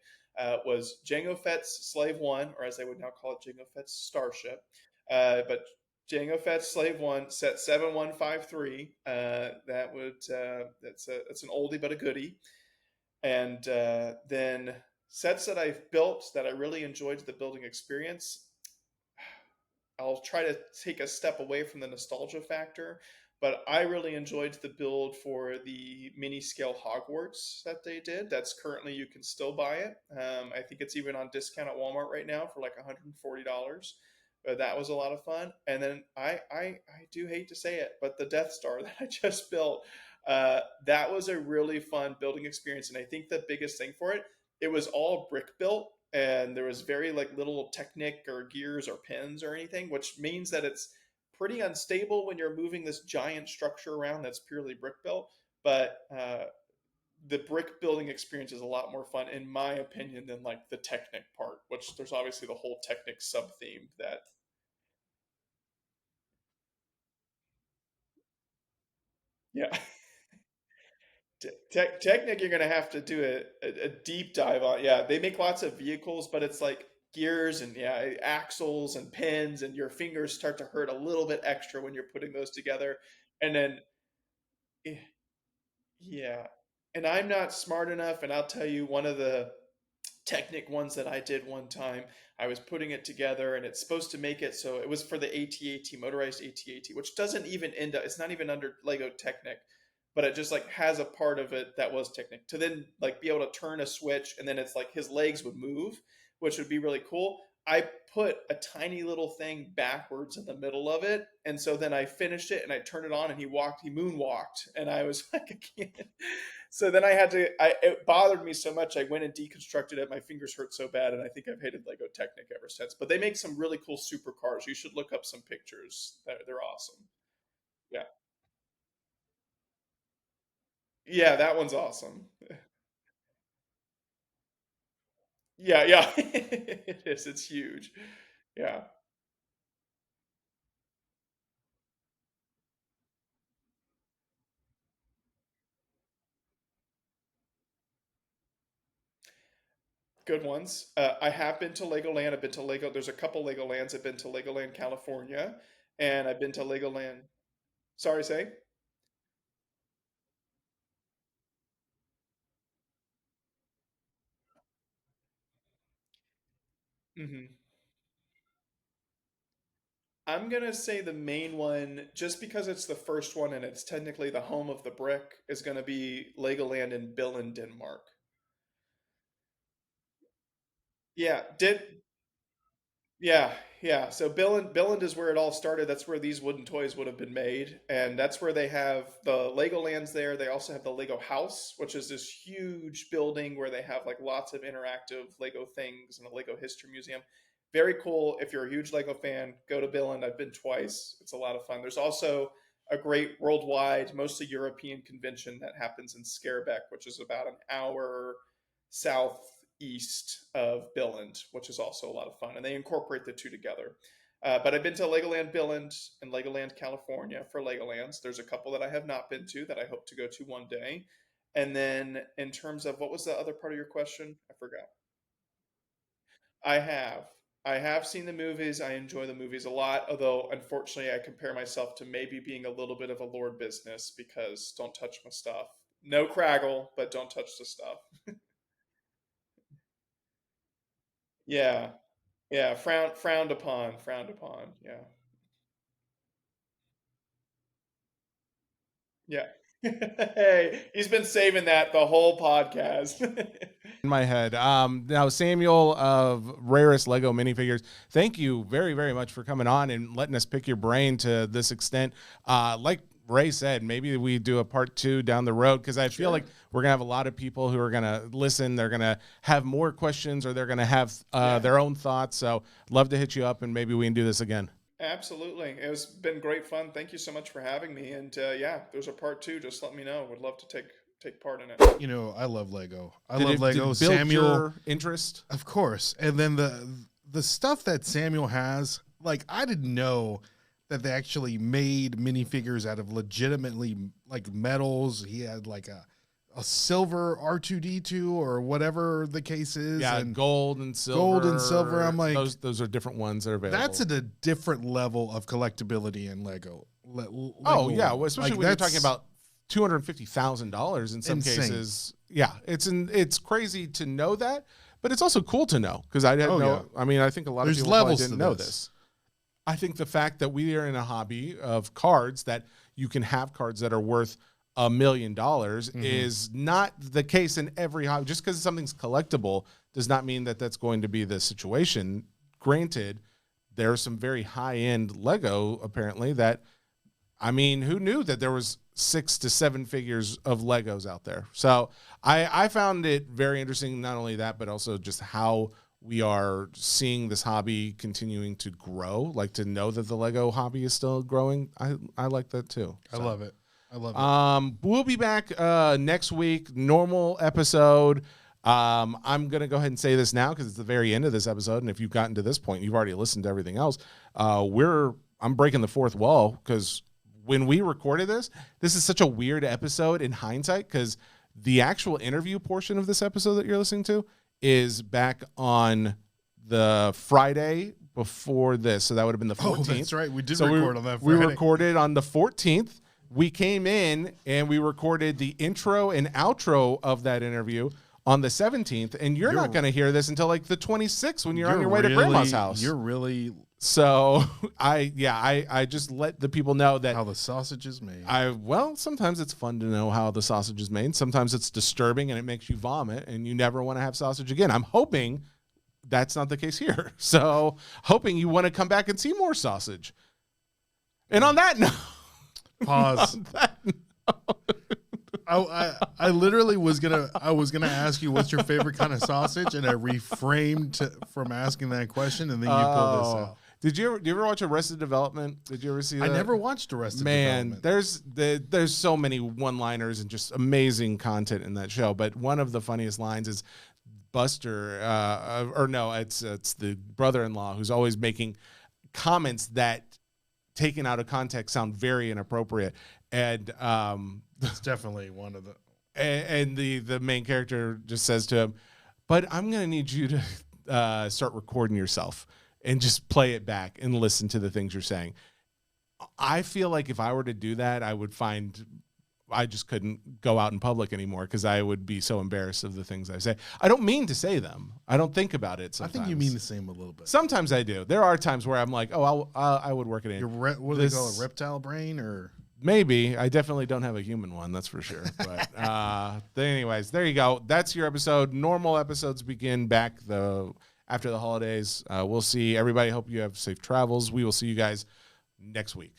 Was Jango Fett's Slave One, or as they would now call it, Jango Fett's Starship. But Jango Fett's Slave One, set 7153. That's an oldie but a goodie. And then sets that I've built that I really enjoyed the building experience. I'll try to take a step away from the nostalgia factor, but I really enjoyed the build for the mini scale Hogwarts that they did. That's currently, you can still buy it. I think it's even on discount at Walmart right now for like $140. That was a lot of fun. And then I do hate to say it, but the Death Star that I just built, that was a really fun building experience. And I think the biggest thing for it, it was all brick built, and there was very like little technic or gears or pins or anything, which means that it's pretty unstable when you're moving this giant structure around that's purely brick built. But the brick building experience is a lot more fun, in my opinion, than like the Technic part, which there's obviously the whole Technic sub theme that, yeah. Technic, you're going to have to do a deep dive on. Yeah, they make lots of vehicles, but it's like gears and yeah, axles and pins, and your fingers start to hurt a little bit extra when you're putting those together. And then, eh, yeah, and I'm not smart enough, and I'll tell you one of the Technic ones that I did one time. I was putting it together, and it's supposed to make it so it was for the AT-AT, motorized AT-AT, which doesn't even end up. It's not even under Lego Technic, but it just like has a part of it that was Technic to then like be able to turn a switch, and then it's like his legs would move, which would be really cool. I put a tiny little thing backwards in the middle of it, and so then I finished it and I turned it on, and he moonwalked, and I was like, I can't. So then I had to. It bothered me so much. I went and deconstructed it. My fingers hurt so bad, and I think I've hated Lego Technic ever since. But they make some really cool supercars. You should look up some pictures. They're awesome. Yeah, yeah, that one's awesome. Yeah, yeah, it is. It's huge. Yeah, good ones. I have been to Legoland. I've been to Lego. There's a couple Legolands. I've been to Legoland, California, and I've been to Legoland. Sorry, say. Hmm. I'm gonna say the main one, just because it's the first one and it's technically the home of the brick, is gonna be Legoland in Billund, Denmark. Yeah, yeah, yeah. So Billund is where it all started. That's where these wooden toys would have been made, and that's where they have the Legolands there. They also have the Lego House, which is this huge building where they have like lots of interactive Lego things and a Lego History Museum. very cool. If you're a huge Lego fan, go to Billund. I've been twice. It's a lot of fun. There's also a great worldwide, mostly European convention that happens in Scarebeck, which is about an hour southeast of Billund, which is also a lot of fun. And they incorporate the two together. But I've been to Legoland Billund and Legoland California for Legolands. There's a couple that I have not been to that I hope to go to one day. And then in terms of what was the other part of your question? I forgot. I have. I have seen the movies. I enjoy the movies a lot, although unfortunately I compare myself to maybe being a little bit of a Lord business because don't touch my stuff. No Craggle, but don't touch the stuff. Yeah. Yeah, frowned upon, frowned upon. Yeah. Yeah. Hey, he's been saving that the whole podcast. In my head. Now, Samuel of Rarest Lego Minifigures, thank you very, very much for coming on and letting us pick your brain to this extent. Like Ray said, maybe we do a part 2 down the road because I feel like we're going to have a lot of people who are going to listen. They're going to have more questions or they're going to have their own thoughts. So love to hit you up and maybe we can do this again. Absolutely. It was been great fun. Thank you so much for having me. And yeah, there's a part 2. Just let me know. Would love to take part in it. You know, I love Lego. I Did love it Lego. build Samuel, your interest? of course. And then the stuff that Samuel has, like I didn't know that they actually made minifigures out of legitimately like metals. He had like a silver R2D2 or whatever the case is. Yeah, and gold and silver. Gold and silver. I'm like, those are different ones that are available. that's at a different level of collectability in Lego. Oh yeah, well, especially like, when you're talking about $250,000 in some insane. cases. Yeah, it's crazy to know that, but it's also cool to know because I didn't know. Yeah. I mean, I think a lot There's of people probably levels didn't to know this. this. I think the fact that we are in a hobby of cards that you can have cards that are worth $1 million is not the case in every hobby. Just because something's collectible does not mean that that's going to be the situation. Granted, there are some very high-end Lego apparently that, I mean, who knew that there was 6 to 7 figures of Legos out there? So I found it very interesting, not only that, but also just how we are seeing this hobby continuing to grow, like to know that the Lego hobby is still growing. I like that too. I love it. I love it. We'll be back next week, normal episode. I'm going to go ahead and say this now because it's the very end of this episode. And if you've gotten to this point, you've already listened to everything else. I'm breaking the fourth wall because when we recorded this is such a weird episode in hindsight because the actual interview portion of this episode that you're listening to is back on the Friday before this. So that would have been the 14th. Oh, that's right. We did record on that We Friday. recorded on the 14th. We came in and we recorded the intro and outro of that interview on the 17th. And you're not going to hear this until like the 26th when you're on your way to grandma's house. You're really... So I just let the people know that how the sausage is made. Well, sometimes it's fun to know how the sausage is made. Sometimes it's disturbing and it makes you vomit and you never want to have sausage again. I'm hoping that's not the case here. So hoping you want to come back and see more sausage. And on that note, pause. I literally was gonna ask you what's your favorite kind of sausage, and I reframed from asking that question, and then you pulled this out. Did you ever watch Arrested Development? Did you ever see that? I never watched Arrested Man, Development. there's so many one-liners and just amazing content in that show. But one of the funniest lines is Buster, it's the brother-in-law who's always making comments that, taken out of context, sound very inappropriate. And it's definitely one of the. And the main character just says to him, "But I'm gonna need you to start recording yourself and just play it back and listen to the things you're saying." I feel like if I were to do that, I just couldn't go out in public anymore because I would be so embarrassed of the things I say. I don't mean to say them. I don't think about it sometimes. I think you mean the same a little bit. Sometimes I do. There are times where I'm like, oh, I would work it in. What do they call it, reptile brain or? Maybe. I definitely don't have a human one, that's for sure. But anyways, there you go. That's your episode. Normal episodes begin back after the holidays. We'll see everybody. Hope you have safe travels. We will see you guys next week.